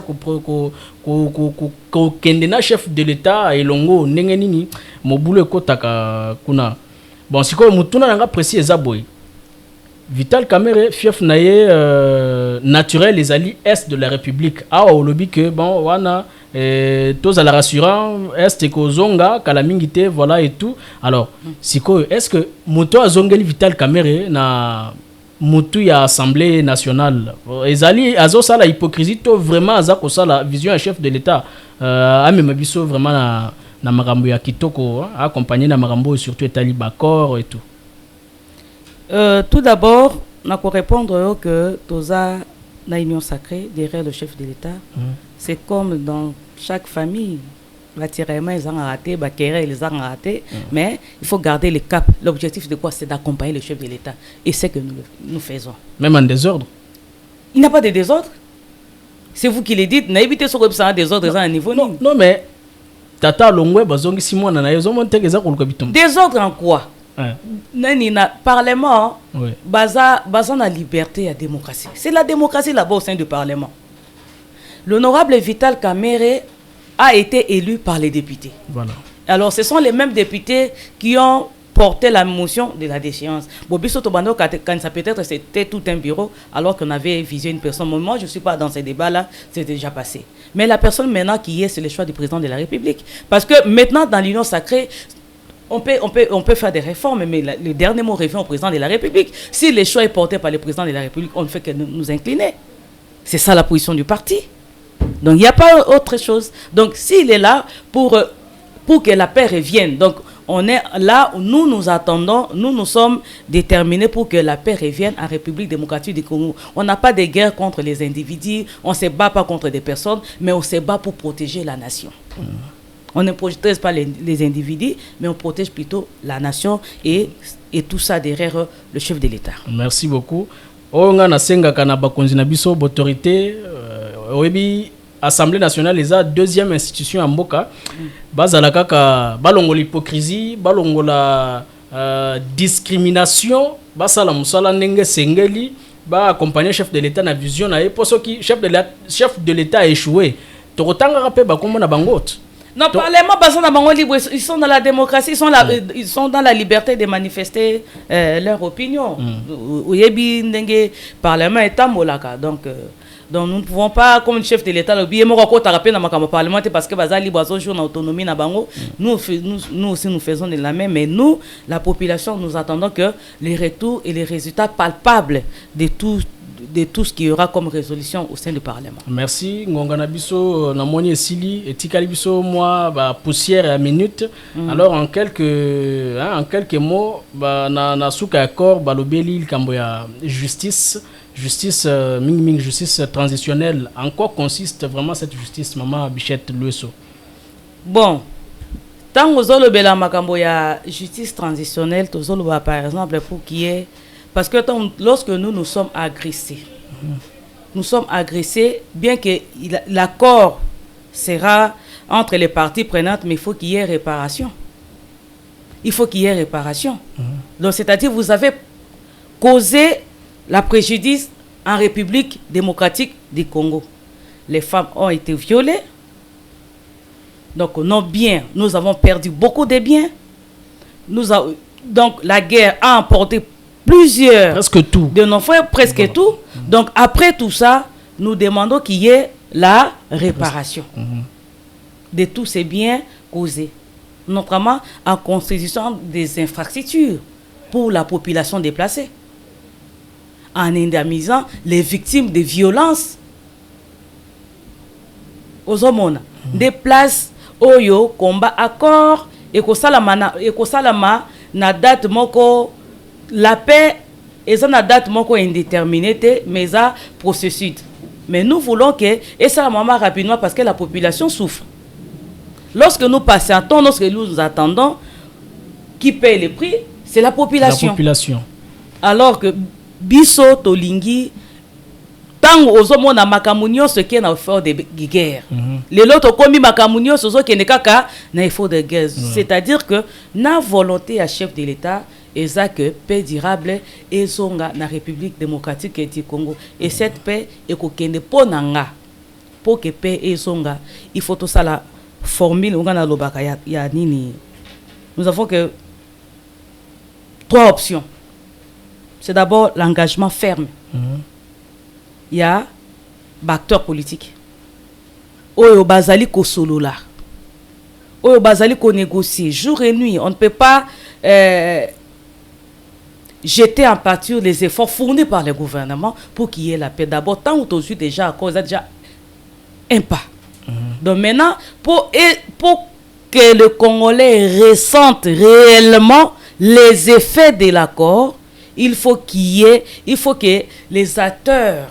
Speaker 2: ko kendena chef de l'état elongo ndenge nini mobulu ekotaka kuna. Bon, siko mutuna nanga précis eza boy. Vital Kamerhe fief naye naturel les alliés est de la République. Awa olobi que bon wana tous à la rassurant est que zonga kalamingite voilà et tout. Alors siko est-ce que moto azongeli Vital Kamerhe na mutu ya Assemblée nationale ezali azo sala hypocrisie to vraiment azako sala vision à chef de l'état amema biso vraiment na makambo ya kitoko accompagné na makambo surtout etali bakor et tout.
Speaker 4: Tout d'abord, on a pour répondre que Toza la union sacrée derrière le chef de l'État. C'est comme dans chaque famille. Naturellement, ils ont raté, ils ont raté, mais il faut garder le cap. L'objectif de quoi? C'est d'accompagner le chef de l'État. Et c'est que nous faisons.
Speaker 2: Même en désordre?
Speaker 4: Il n'y a pas de désordre. C'est vous qui le dites. N'a évité ce que ça désordre à un niveau.
Speaker 2: Non, mais Tata Longwe, bazongi Simon, na yazo monte keza kulukabitum.
Speaker 4: Désordre en quoi? Nani na parlement, baza na liberté et démocratie. C'est la démocratie là-bas au sein du parlement. L'honorable Vital Kamerhe a été élu par les députés. Voilà. Alors ce sont les mêmes députés qui ont porté la motion de la déchéance. Bobiso Tobando, quand ça peut-être c'était tout un bureau, alors qu'on avait visé une personne. Moi, je ne suis pas dans ces débats-là, c'est déjà passé. Mais la personne maintenant qui est, c'est le choix du président de la République. Parce que maintenant, dans l'union sacrée, on peut faire des réformes, mais le dernier mot revient au président de la République. Si le choix est porté par le président de la République, on ne fait que nous incliner. C'est ça la position du parti. Donc, il n'y a pas autre chose. Donc, s'il est là pour que la paix revienne, donc, on est là où nous attendons, nous sommes déterminés pour que la paix revienne en République démocratique du Congo. On n'a pas de guerre contre les individus, on ne se bat pas contre des personnes, mais on se bat pour protéger la nation. On ne protège pas les individus, mais on protège plutôt la nation et tout ça derrière le chef de l'État.
Speaker 2: Merci beaucoup. On a nasenga kanaba konzina biso autorité oebi Assemblée nationale les deuxième institution en Mboka. Bazala kaka balongo l'hypocrisie, balongo la discrimination, basala musala ndenge sengeli, ba accompagner chef de l'État na vision na e poso ki chef de l'État a échoué. Tokotanga rapé ba komona bangote.
Speaker 4: Non, parlement, ils sont dans la démocratie, ils sont dans la liberté de manifester leur opinion. Parlement est en donc nous ne pouvons pas, comme le chef de l'État, parce que autonomie nous aussi nous faisons de la même, mais nous, la population, nous attendons que les retours et les résultats palpables de tout ce qu'il y aura comme résolution au sein du Parlement.
Speaker 2: Merci. Ngongana biso namoni esili etikali biso moi poussière à minute. Alors en quelques mots na suka accord balobeli likambo ya justice transitionnelle. En quoi consiste vraiment cette justice, maman Bichette Lueso?
Speaker 4: Bon, tant que zolobela makambo ya justice transitionnelle, tozoloba par exemple pour qui est parce que lorsque nous sommes agressés, bien que l'accord sera entre les parties prenantes, mais il faut qu'il y ait réparation. Donc, c'est-à-dire, vous avez causé la préjudice en République démocratique du Congo. Les femmes ont été violées. Donc, nos biens, nous avons perdu beaucoup de biens. Donc, la guerre a emporté plusieurs de nos frères, presque tout. Donc, après tout ça, nous demandons qu'il y ait la réparation de tous ces biens causés, notamment en constituant des infrastructures pour la population déplacée, en indemnisant les victimes de violences aux hommes, des places oyo combat accord et kosalama na date moko. La paix est une date indéterminée, mais ça processus. Mais nous voulons que, et ça la maman rapidement parce que la population souffre. Lorsque nous patientons, lorsque nous attendons, qui paye le prix, c'est la population. Alors que biso tolingi, tant aux hommes na makamunyo ce qui est na effort de guerre. Les autres commis makamunyo ce qui est kaka na effort de guerre. C'est-à-dire que na volonté à chef de l'État et ça que paix durable et songa na République démocratique du Congo et cette paix est kokende ponanga pour que paix et songa il faut tout ça la formule on a lobaka ya nini. Nous avons que 3 options. C'est d'abord l'engagement ferme. Il y a acteurs politiques. Oyo bazali ko solola. Oyo bazali ko négocier jour et nuit. On ne peut pas jeter en pâture les efforts fournis par le gouvernement pour qu'il y ait la paix. D'abord, tant ou aussi déjà à cause déjà un pas. Donc maintenant, pour que le Congolais ressente réellement les effets de l'accord, il faut que les acteurs,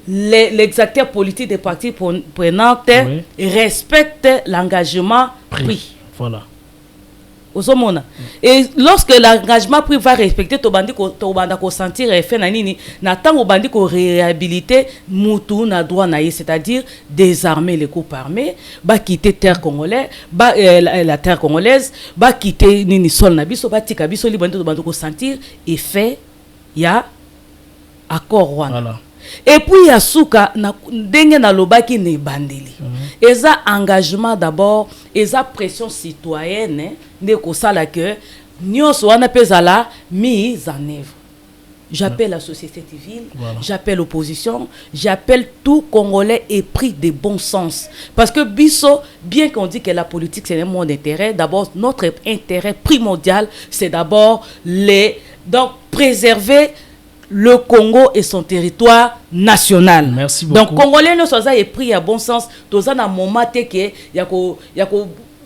Speaker 4: les acteurs politiques des partis prenantes respectent l'engagement pris.
Speaker 2: Voilà.
Speaker 4: Et lorsque l'engagement pris va respecter, tu vas sentir effet n'attend bandi ko réhabiliter mutu na droit naïe, c'est-à-dire désarmer les groupes armés, ba quitter terre congolaise, la terre congolaise, ba quitter nini sol na biso, ba tika biso li bandi ko sentir effet ya accord wana. Voilà. Et puis yasuka na ndenge na lobaki ne bandeli. Eza engagement d'abord, eza pression citoyenne ne ko sala que nyonso wana pezala mise en œuvre. J'appelle la société civile, j'appelle l'opposition, j'appelle tout Congolais épris de bon sens. Parce que Bisso, bien qu'on dit que la politique c'est mon intérêt, d'abord notre intérêt primordial, c'est d'abord donc préserver le Congo et son territoire national.
Speaker 2: Merci beaucoup.
Speaker 4: Donc Congolais nous sommes épris à bon sens. Tous en a moment que yako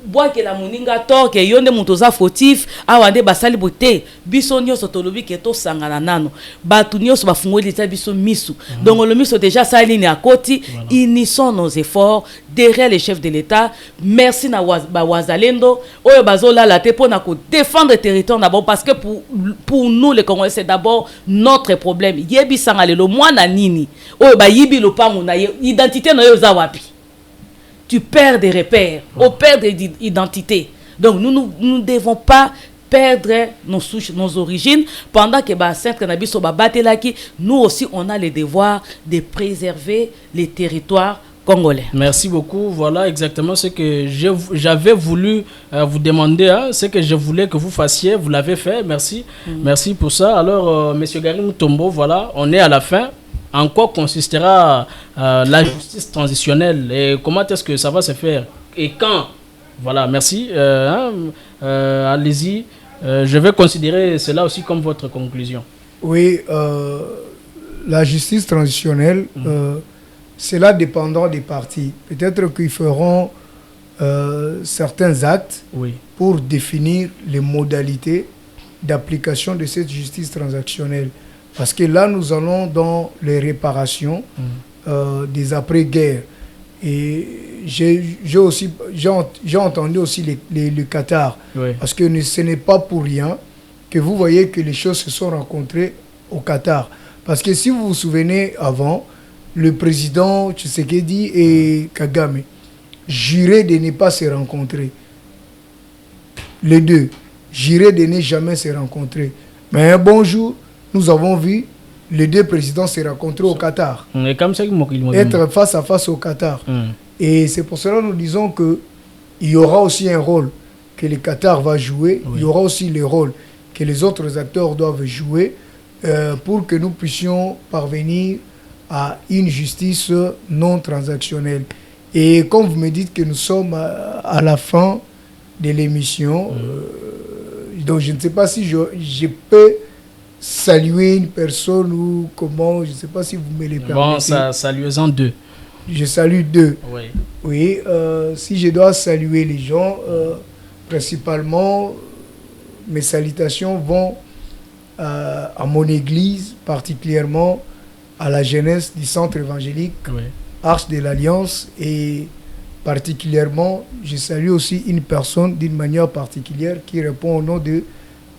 Speaker 4: bois que la moninga tor que yonde mutoza fautif awande basali bote biso nyonso tolobi ke to sangana nano batu nyonso bafungoli ta biso misu. Donc le miso déjà ça ligne à côté, unissons nos efforts derrière les chefs de l'État. Merci na wazalendo oyo bazola la te pona ko défendre le territoire d'abord parce que pour nous les Congolais c'est d'abord notre problème. Yebi sangale lo mwana nini oyo ba yibi lo pangu na identité no yo za wapi. Tu perds des repères, on perd des identités. Donc nous ne devons pas perdre nos souches, nos origines, pendant que nous aussi on a le devoir de préserver les territoires congolais.
Speaker 2: Merci beaucoup. Voilà exactement ce que j'avais voulu vous demander, hein, ce que je voulais que vous fassiez, vous l'avez fait. Merci. Merci pour ça. Alors, Monsieur Gary Mutombo, voilà, on est à la fin. En quoi consistera la justice transitionnelle et comment est-ce que ça va se faire et quand? Voilà, merci. Allez-y. Je vais considérer cela aussi comme votre conclusion.
Speaker 3: Oui, la justice transitionnelle, cela dépendant des partis. Peut-être qu'ils feront certains actes pour définir les modalités d'application de cette justice transactionnelle. Parce que là, nous allons dans les réparations des après-guerres. Et j'ai entendu aussi le Qatar. Parce que ce n'est pas pour rien que vous voyez que les choses se sont rencontrées au Qatar. Parce que si vous vous souvenez avant, le président Tshisekedi et Kagame juraient de ne pas se rencontrer. Les deux juraient de ne jamais se rencontrer. Mais un bon jour, nous avons vu les deux présidents se rencontrer au Qatar. Être face à face au Qatar. Et c'est pour cela que nous disons qu'il y aura aussi un rôle que le Qatar va jouer. Il y aura aussi le rôle que les autres acteurs doivent jouer pour que nous puissions parvenir à une justice non transactionnelle. Et comme vous me dites que nous sommes à la fin de l'émission, donc je ne sais pas si je peux saluer une personne ou comment, je ne sais pas si vous me le permettez.
Speaker 2: Bon, saluez-en deux.
Speaker 3: Je salue deux. Oui, si je dois saluer les gens, principalement, mes salutations vont à mon église, particulièrement à la jeunesse du centre évangélique, Arche de l'Alliance, et particulièrement, je salue aussi une personne d'une manière particulière qui répond au nom de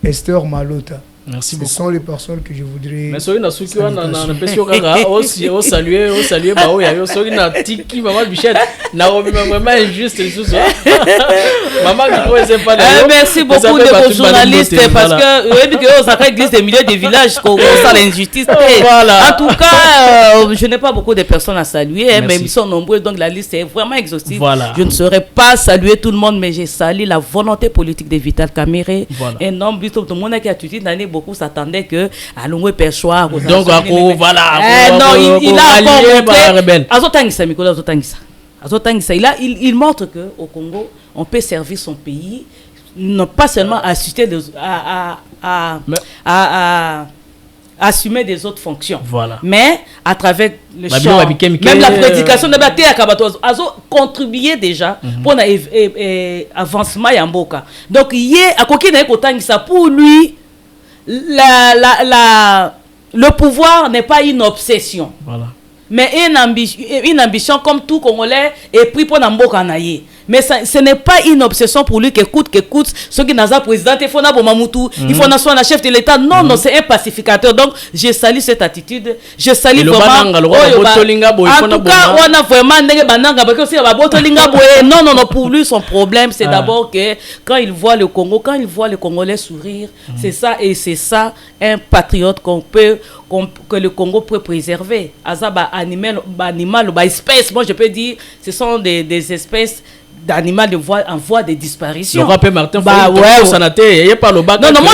Speaker 3: Esther Malota.
Speaker 2: Merci
Speaker 3: beaucoup. Ce sont les personnes que je voudrais.
Speaker 2: Mais soyez nasuki on a aussi saluer bah oui soyez na tiki maman Bichette na vraiment injuste tout ça. Maman ne sait pas.
Speaker 4: Merci beaucoup de vos journalistes parce que oui que ça fait église des milliers de villages qu'on ça l'injustice. En tout cas, je n'ai pas beaucoup de personnes à saluer mais ils sont nombreux donc la liste est vraiment exhaustive. Je ne saurais pas saluer tout le monde mais j'ai salué la volonté politique de Vital Kamerhe. Un homme tout le monde qui a étudié l'année beaucoup s'attendait que à l'ongwe perchoir
Speaker 2: donc voilà
Speaker 4: non il a il montre que au Congo on peut servir son pays non pas seulement assister à assumer des autres fonctions mais à travers le chant même la prédication de bataille à Kabato contribuer déjà pour l'avancement ya mboka donc il y a kokina ekotangisa pour lui le pouvoir n'est pas une obsession.
Speaker 2: Voilà.
Speaker 4: Mais une ambition comme tout Congolais est pris pour Namboka Naye. Mais ce n'est pas une obsession pour lui qu'écoute. Ceux qui n'ont pas président, il faut il faut soit un chef de l'État. Non, non, c'est un pacificateur. Donc, je salue cette attitude. Je salue vraiment. En tout cas, on a vraiment non, pour lui, son problème, c'est d'abord que quand il voit le Congo, quand il voit les Congolais sourire, c'est ça, et c'est ça, un patriote que le Congo peut préserver. Azaba animal, espèce, moi je peux dire, ce sont des espèces d'animaux en voie de disparition.
Speaker 2: Le rappel Martin
Speaker 4: non, moi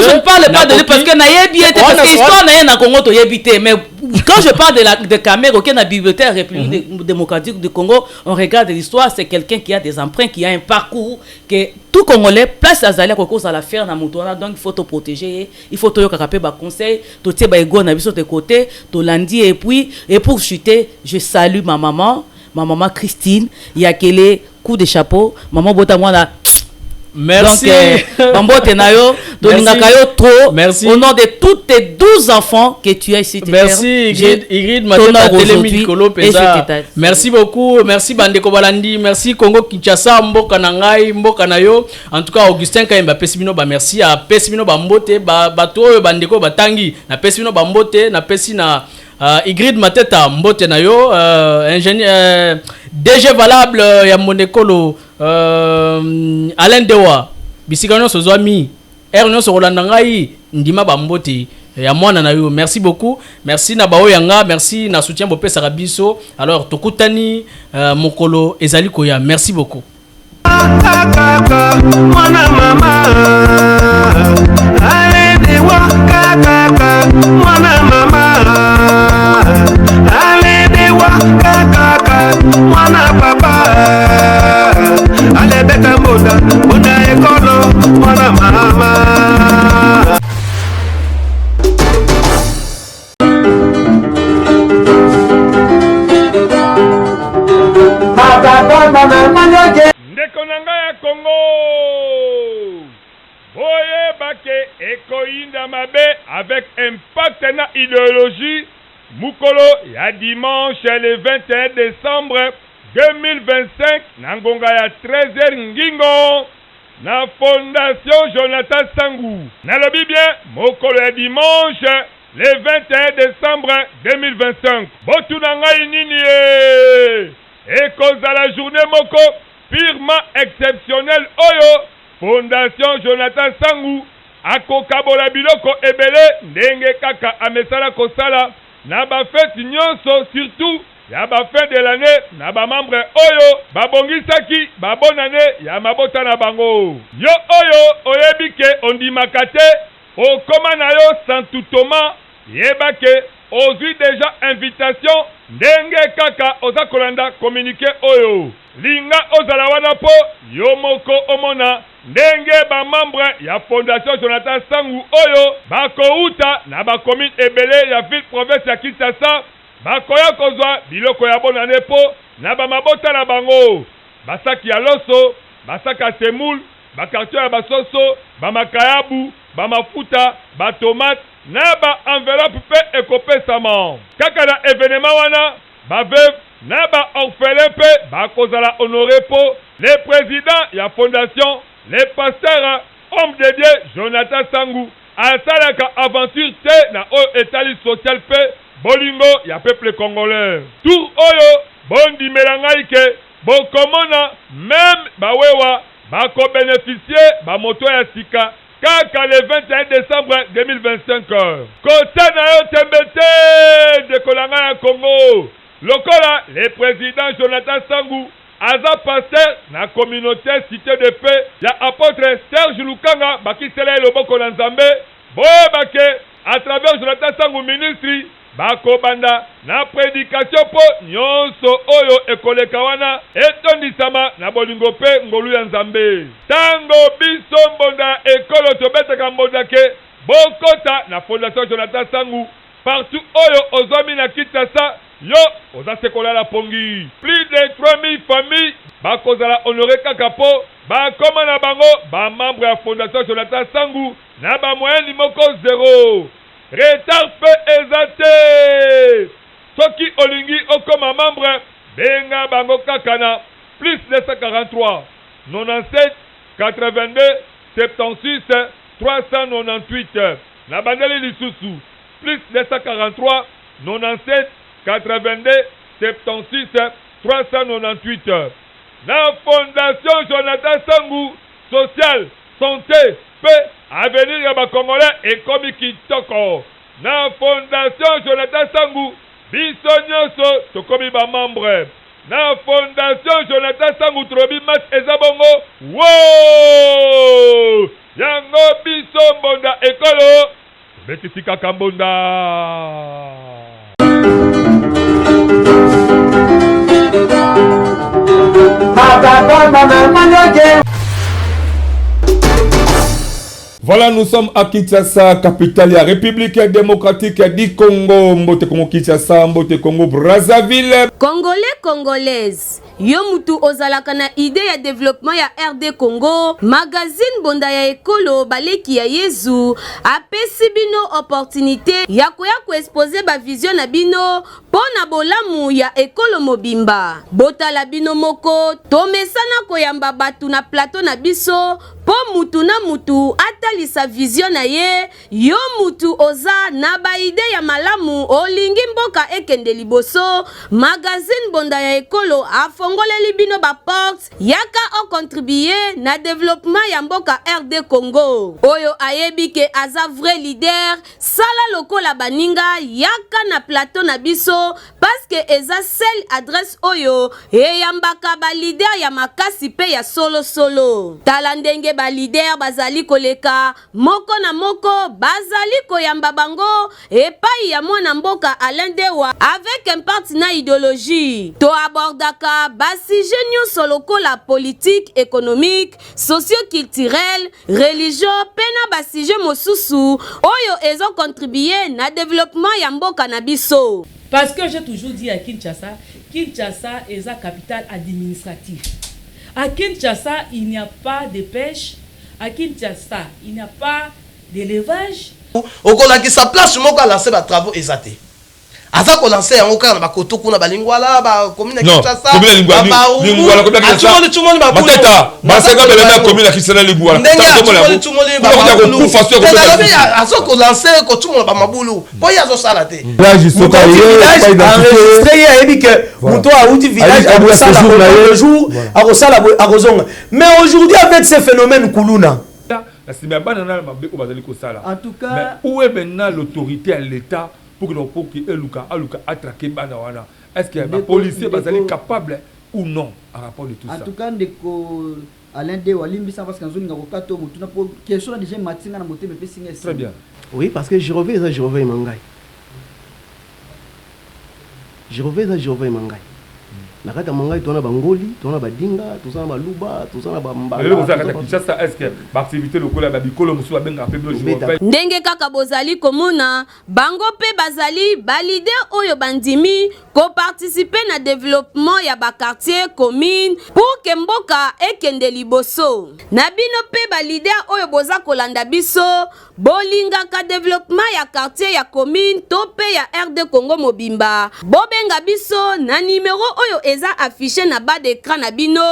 Speaker 4: je ne parle pas de lui parce que parce que l'histoire n'est pas Congo to yebité, mais quand je parle de Cameroun, aucun la bibliothèque République démocratique du Congo, on regarde l'histoire, c'est quelqu'un qui a des empreintes, qui a un parcours que tout Congolais place à Zalia Koko à la faire dans Moutona, donc il faut te protéger, il faut te yokape ba conseil, to tie ba ego na biso de côté, to landi et pour chuter, je salue ma maman Christine, Yakele, coup de chapeau, maman bota moi là.
Speaker 2: Merci.
Speaker 4: Donc,
Speaker 2: merci.
Speaker 4: Au nom de tous tes 12 enfants que tu as ici.
Speaker 2: Merci, Igrid Mateta Telemikolo Pesa. Merci beaucoup. Merci Bandeko Balandi. Merci Congo Kinshasa, Mboka Nangai, Mboka Nayo. En tout cas, Augustin Kaimba Pesimino, merci à Pesimino Bambote, Bato Bandeko Batangi, na Pesimino Bambote, na Pesina. Igrid Mateta Mbote Nayo, ingénieur DG valable ya Monekolo, Alain Dewa, Bisikano Sozwami, Erno Sorolandangai, Ndima Bambote, ya Mwana Nayo. Merci beaucoup. Merci na Bao Yanga, merci na soutien Bopé Sarabiso. Alors Tokutani Mokolo Ezali Koya. Merci beaucoup. Mwana mama, Alain Dewa mwana mama. Mwana papa, ale beta moda, moda ekolo, mwana mama. Ndeko nanga ya Congo, boye bake ekoinda mabe avec impact na idéologie. Mukolo ya dimanche le 21 décembre 2025 Nangonga ya 13h Ngingo na Fondation Jonathan Sangou. Nalobi bien Mukolo ya dimanche le 21 décembre 2025 Botu nangai nini cause la journée moko purement exceptionnelle oyo Fondation Jonathan Sangou akokabola biloko ebele ndenge kaka amesala kosala na ba fête nyonso surtout ya ba fin de l'année na ba membre oyo babongisaki ba bonne année ya mabota na bango yo oyo oyebike ondimakate okoma na yo santutoma yebake ozwi déjà invitation ndenge kaka oza kolanda communiqué oyo linga ozala wana po yo moko omona ndenge ba membre ya Fondation Jonathan Sangou oyo bakouta na ba commune ebele ya ville province ya Kinshasa bakoya kozwa biloko ya bonane po na ba mabota na bango basaki ya loso basaki ya semoule ba carton ya basoso ba makayabu ba mafuta ba tomate na ba enveloppe pe ekopesama kaka na événement wana ba veuve na ba orphelin pe bakozala honoré po le président ya fondation le pasteur homme de Dieu Jonathan Sangou asalaka aventure te na o etali social pe bolingo ya peuple congolais tout oyo bondi melangai ke bokomona même bawewa bako bénéficier ba moto ya sika kaka le 21 décembre 2025 côté na yo tembete de kolanga ya Congo lokola le président Jonathan Sangou aza pasteur na communauté cité de paix ya apôtre Serge Lukanga bakisela loboko na Nzambe boyebake à travers Jonathan Sangou ministry bakobanda na prédication po nyonso oyo ekoleka wana etondisama na bolingo pe ngolu ya Nzambe tango biso mbonda ekolo tobetaka mbonda ke bokota na Fondation Jonathan Sangou partout oyo ozomi na Kinshasa yo oza sekola la pongi plus de 3000 familles bakozala honoré kaka po
Speaker 6: bakoma na bango bamembre ya fondation Jonathan Sangu na bamoyen limoko 0. Retard pe eza te. Soki olingi okoma membre benga bango kaka na plus 243 97 82 76 398 na bandeli lisusu plus 243 97 82 76 398 na fondation Jonathan Sangu social santé pe avenir ya bakongolais ekomi kitoko. Na fondation Jonathan Sangu biso nyonso tokomi bamembre. Na fondation Jonathan Sangu trobi match eza bongo wo yango biso mbonda ekolo betisi kaka mbonda.
Speaker 7: Voilà, nous sommes à Kinshasa, capitale de la République démocratique du Congo. Mbote Congo Kinshasa, Mbote Congo Brazzaville.
Speaker 8: Congolais, Congolaises. Yo mutu ozalaka na idée ya développement ya RD Congo, magazine bonda ya ekolo baleki ya Yezu apesi bino opportunité ya koya ko exposer ba vision na bino pona bolamu ya ekolo mobimba. Botala bino moko tomesana koyamba batu na plateau na biso po mutu na mutu atalisa vision na ye. Yo mutu oza na ba idée ya malamu olingi mboka ekende liboso, magazine bonda ya ekolo ngoleli bino ba porte yaka o contribuer na développement ya mboka RD Congo. Oyo ayebike aza vrai leader sala lokola baninga yaka na plateau na biso parce que eza seule adresse oyo eyambaka ba leader ya makasi pe ya solo solo. Tala ndenge ba leader bazali koleka moko na moko bazali koyamba bango epai ya mwana mboka Alain Dewa avec un partenaire idéologie. To abordaka basi géniaux solo la politique, économique, socio-culturelle, religion, pena basije mosusu, oyo ezo contribuer na développement ya mboka na biso.
Speaker 4: Parce que j'ai toujours dit à Kinshasa, Kinshasa est la capitale administrative. À Kinshasa, il n'y a pas de pêche. À Kinshasa, il n'y a pas d'élevage.
Speaker 9: Au qui sa place, je m'en lancé des travaux exatés. Aza ko lancer yango kana ba kotoku na balingwala ba commune Kinshasa ba lingwala ko Kinshasa tumoni ba
Speaker 7: matata ba seka bele na commune ya Kinshasa lingwala
Speaker 9: tumoni ba ko faso ko aza ko lancer ko tumoni ba mabulu po ya zo sala te
Speaker 7: village soka ye
Speaker 9: enregistré ya ebi que muto a uti village a sala le jour a sala a kozonga. Mais aujourd'hui avec ces phénomènes kuluna
Speaker 7: en tout cas où est maintenant l'autorité à l'état pour que Eluka attraque Banawana? Est-ce que les policiers sont capables ou non à rapport de tout ça?
Speaker 10: En tout cas, Alain Dewa Limbisa parce qu'on a question déjà matin na moté mais
Speaker 7: très bien.
Speaker 9: Oui, parce que je reviens Mangai. Je reviens Mangai. Nakata Mangai tona bangoli, tona badinga, tona baluba, tona bambala.
Speaker 7: Est-ce que l'activité locale ba bikolo musu ba benga peblo je
Speaker 8: ndenge kaka bozali komona bango pe bazali ba leader oyo bandimi ko participer na développement ya ba quartier commune pour que mboka ekende liboso. Na bino pe ba leader oyo boza kolanda biso bolinga ka développement ya quartier ya commune to pe ya RD Congo mobimba. Bobenga biso na numéro oyo eza affiché na bas d'écran na bino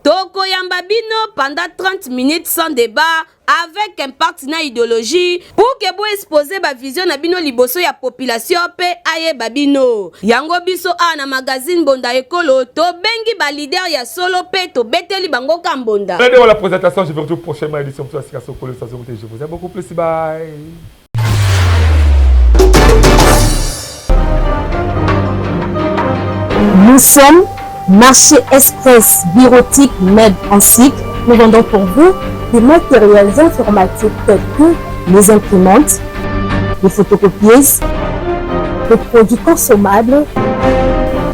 Speaker 8: toko yamba bino pendant 30 minutes sans débat avec un partenaire idéologie pour que bo exposer ba vision na bino liboso ya population pe aye babino. Yango biso na magazine bonda ekolo to bengi ba leader ya solo pe to beteli bango kambonda.
Speaker 7: Allez la présentation, je vous retrouve prochainement édition pour la Sokolo station. Je vous aime beaucoup plus, bye.
Speaker 1: Nous sommes Marché Express Bureautique MED en cycle. Nous vendons pour vous des matériels informatiques tels que les imprimantes, les photocopieuses, les produits consommables,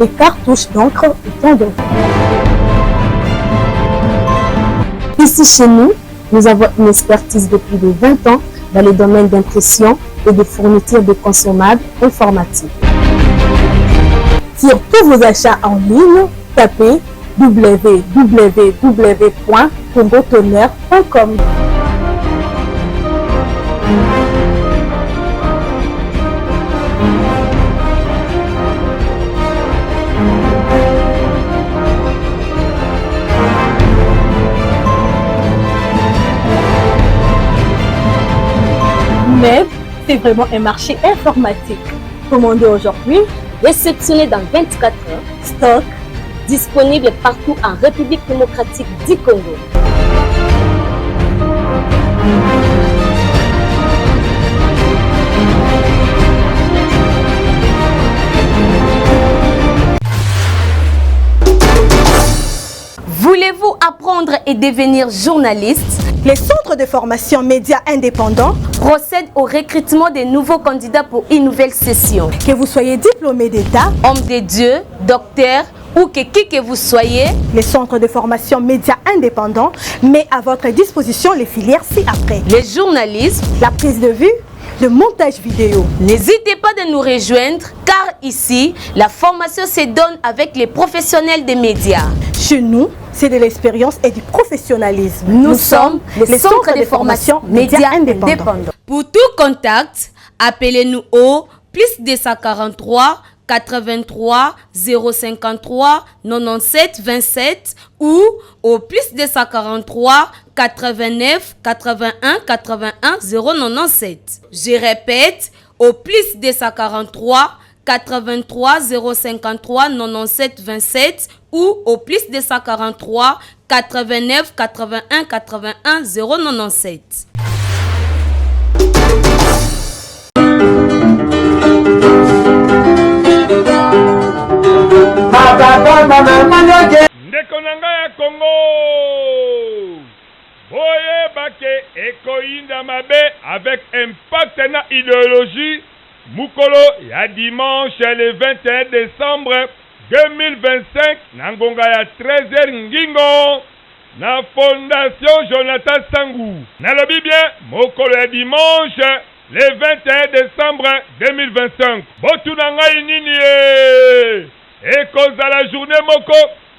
Speaker 1: les cartouches d'encre et tant d'autres. Ici chez nous, nous avons une expertise de plus de 20 ans dans les domaines d'impression et de fourniture de consommables informatiques. Sur tous vos achats en ligne, tapez www.congotonnerre.com. MEB, c'est vraiment un marché informatique. Commandez aujourd'hui,
Speaker 8: réceptionné dans 24 heures,
Speaker 1: stock,
Speaker 8: disponible partout en République démocratique du Congo. Voulez-vous apprendre et devenir journaliste?
Speaker 5: Les centres de formation médias indépendants
Speaker 8: procèdent au recrutement des nouveaux candidats pour une nouvelle session.
Speaker 5: Que vous soyez diplômé d'État,
Speaker 8: homme de Dieu, docteur ou qui que vous soyez,
Speaker 5: les centres de formation médias indépendants met à votre disposition les filières ci-après.
Speaker 8: Les journalistes,
Speaker 5: la prise de vue, le montage vidéo.
Speaker 8: N'hésitez pas de nous rejoindre car ici, la formation se donne avec les professionnels des médias.
Speaker 5: Chez nous, c'est de l'expérience et du professionnalisme.
Speaker 8: Nous sommes les centres de formation médias indépendants. Pour tout contact, appelez-nous au +243 83 053 97 27 ou au +243 89 81 81 097. Je répète, au +243 83 053 97 27 ou au +243 89 81 81 097.
Speaker 6: ndeko na ngai ya Congo boyebake ekoyinda mabe avec impact na idéologie mukolo ya dimanche le 21 décembre 2025 na ngonga ya 13h ngingo na fondation Jonathan Sangu. Nalobi bien mokolo ya dimanche le 21 décembre 2025 botuna ngai nini ekozala journée moko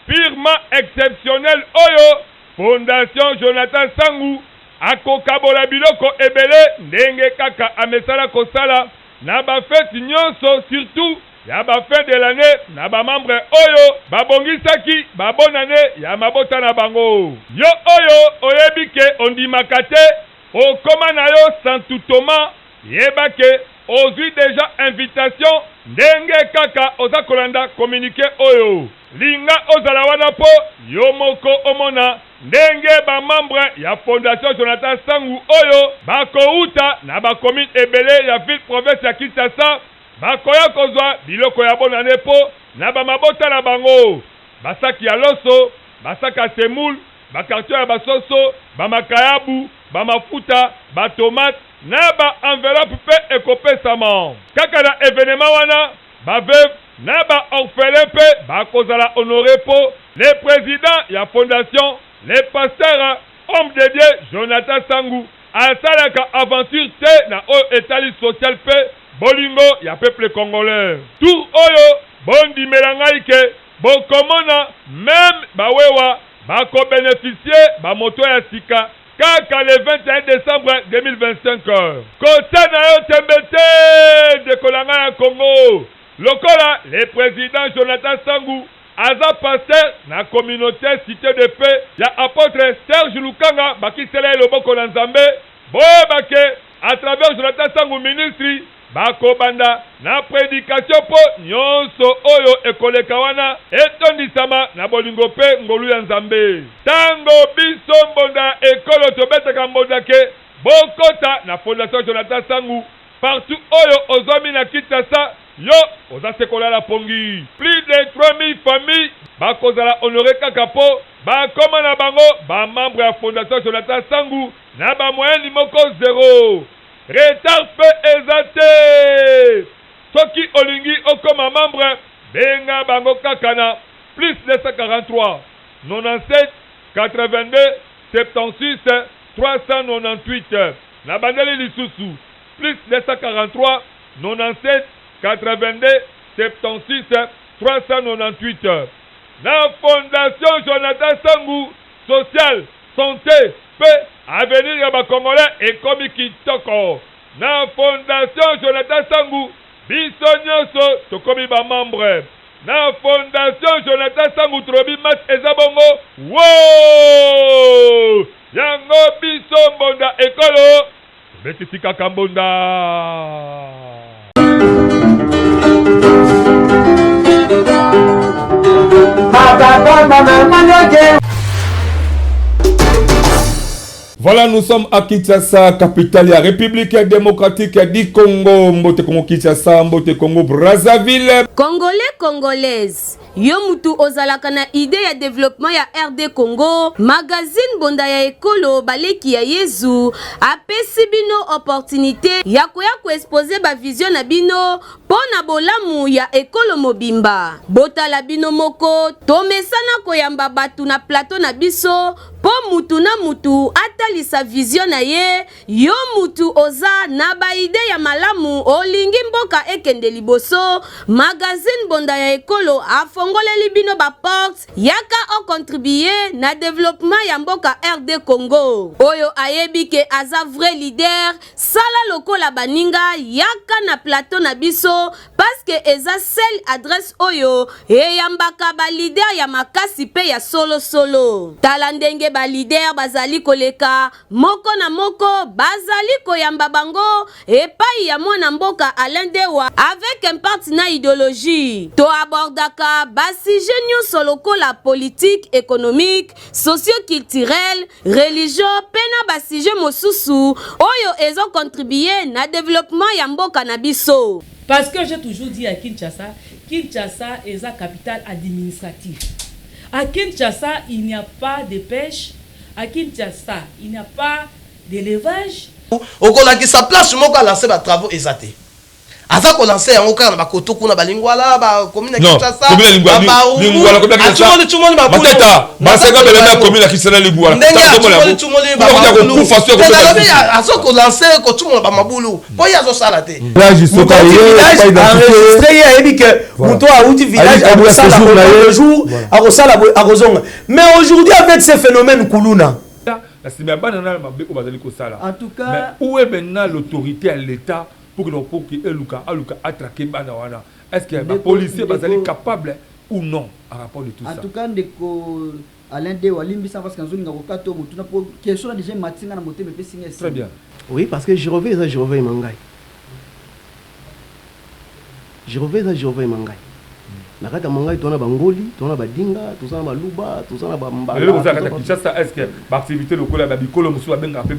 Speaker 6: purement exceptionnelle oyo fondation Jonathan Sangu akokabola biloko ebele ndenge kaka amesala kosala na bafete nyonso surtout ya bafin de l'année na bamembre oyo babongisaki babonane ya mabota na bango. Yo oyo oyebi ke ondimaka te okoma na yo santutoma yeba ke ozwi déjà invitation ndenge kaka oza kolanda communiqué oyo linga ozala wana po yo moko omona ndenge bamembre ya fondation Jonathan Sangu oyo bakouta na bacommune ebele ya ville province ya Kinshasa bakoya kozwa biloko ya bonane po na bamabota na bango basaki ya loso basaki ya semoule bakarton ya basoso bamakayabu bamafuta batomate na ba-enveloppe pe ekopesama kaka na événement wana baveuve na ba-orphelin pe bakozala honoré po le président ya fondation le pasteur homme de Dieu Jonathan Sangu asalaka aventure te na oyo etali social pe bolingo ya peuple congolais tour oyo bondimela ngai ke bokomona même bawewa bakobénéficie bamoto ya sika kaka le 21 décembre 2025 kote na yo tembe te ndeko na ngai ya Congo lokola le président Jonathan Sangu aza pasteur na communauté cité de paix ya apôtre Serge Lukanga bakisela ye loboko na Nzambe boyebake à travers Jonathan Sangu ministry bakobanda na prédication po nyonso oyo ekoleka wana etondisama na bolingo pe ngolu ya Nzambe tango biso mbonda ekolo tobetaka mbonda ke bokota na fondation Jonathan Sangu partout oyo ozomi na Kinshasa yo oza sekola la pongi plus de 3000 familles bakozala honoré kaka po bakoma na bango bamembre ya fondation Jonathan Sangu na bamoyeni moko zéro retard pe eza te soki olingi okoma membre benga bango kaka na plus 243 97 82 76 398 na bandeli lisusu plus 243 97 82 76 398 na Fondation Jonathan Sangu social santé paix avenir ya bakongolais ekomi kitoko na Fondation Jonathan Sangu biso nyonso tokomi bamembre na Fondation Jonathan Sangu trobi match eza bongo wo yango biso mbonda ekolo betisi kaka mbonda.
Speaker 7: Voilà, nous sommes à Kinshasa, capitale de la République démocratique du Congo. Mbote Congo Kinshasa, Mbote Congo Brazzaville.
Speaker 8: Congolais, Congolaise. Yo mutu ozalaka na idée ya développement ya RD Congo, magazine bonda ya ekolo baleki ya Yezu apesi bino opportunité ya koya ko exposer ba vision na bino pona bolamu ya ekolo mobimba. Botala bino moko tomesana koyamba batu na plateau na biso po mutu na mutu atalisa vision na ye. Yo mutu oza na ba idée ya malamu olingi mboka ekende liboso, magazine bonda ya ekolo Ngoleli bino ba porte yaka o contribuer na développement ya mboka RD Congo. Oyo ayebike aza vrai leader sala lokola baninga yaka na plateau na biso parce que eza seule adresse oyo eyambaka ba leader ya makasi pe ya solo solo. Tala ndenge ba leader bazali koleka moko na moko bazali koyamba bango epai ya mwana mboka Alain Dewa avec un partenaire idéologie. To abordaka basi genio soloko la politique économique, socio-culturelle, religion, pena basije mosusu, oyo ezo contribuer na développement ya mboka na biso.
Speaker 4: Parce que j'ai toujours dit à Kinshasa, Kinshasa est la capitale administrative. À Kinshasa, il n'y a pas de pêche. À Kinshasa, il n'y a pas d'élevage.
Speaker 9: Okola qui sa place moko lancer ba travaux exaté. Aza ko lancer yango kana ba kotoku na balingwala ba commune Kinshasa.
Speaker 7: Non, lingwala ko Kinshasa.
Speaker 9: Tumoni ba
Speaker 7: mateta, ba senga bele na commune Kinshasa lingwala.
Speaker 9: Tumoni ba mabulu. Aza ko lancer ko tumoni ba mabulu. Po yazo sala te.
Speaker 11: Village sokaye enregistré ya ebi que muto a uti village a sala le jour a sala a kozonga. Mais aujourd'hui avec ces phénomènes kuluna
Speaker 7: en tout cas, mais où est maintenant l'autorité à l'État pour que Eluka attraque Banawana? Est-ce que les policiers sont capables ou non à rapport de tout ça?
Speaker 10: En tout cas, Alain Dewa limbisa parce que nous avons kato mutuna pour question déjà matinga na moté mais singa.
Speaker 7: Très bien.
Speaker 11: Oui, parce que je reviens Mangai. Je reviens Mangai. Nakata Mangai tona bangoli, tona badinga, tona baluba, tona bamba.
Speaker 7: Le Bozaka Kinshasa est-ce que l'activité locale ba bikolo musu ba benga pe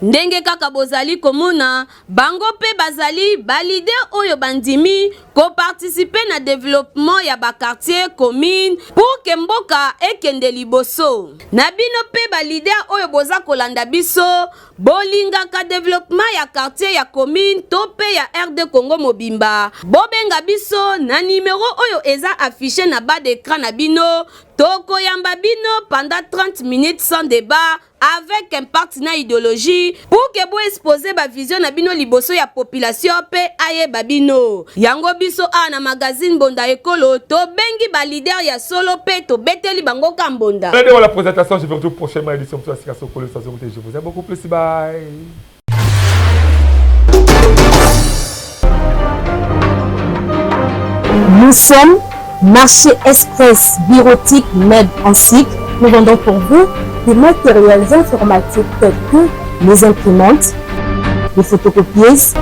Speaker 8: ndenge kaka bozali komona bango pe bazali ba leader oyo bandimi ko participer na développement ya ba quartier commune pour que mboka ekende liboso. Na bino pe ba leader oyo boza kolanda biso bolinga ka développement ya quartier ya commune to pe ya RD Congo mobimba. Bobenga biso na numéro oyo eza affiché na bas d'écran na bino toko yamba bino pendant 30 minutes sans débat avec un partenaire idéologie pour que vous exposer ba vision na bino liboso ya population pe aye babino. Yango biso a na magazine bonda ekolo to bengi ba leader ya solo pe to beteli bango kambonda.
Speaker 7: Allez voir la présentation, je vous retrouve prochainement édition sur la Sokolo station. Je vous aime beaucoup plus, bye.
Speaker 1: Nous sommes Marché Express Bureautique Med en cycle. Nous vendons pour vous des matériels informatiques tels que les imprimantes, les photocopieuses,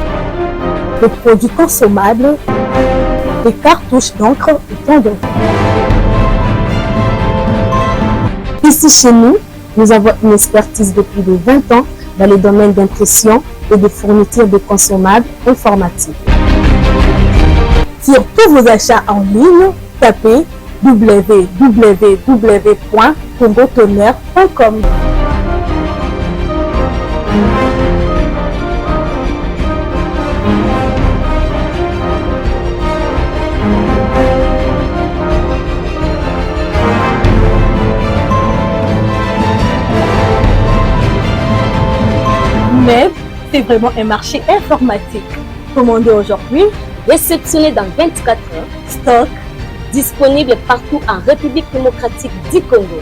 Speaker 1: les produits consommables, les cartouches d'encre et tant d'autres. Ici chez nous, nous avons une expertise depuis de 20 ans dans les domaines d'impression et de fourniture de consommables informatiques. Sur tous vos achats en ligne, tapez www.congotonnerre.com. Mais c'est vraiment un marché informatique. Commandez aujourd'hui, réceptionnez dans 24 heures, stock disponible partout en République démocratique du Congo.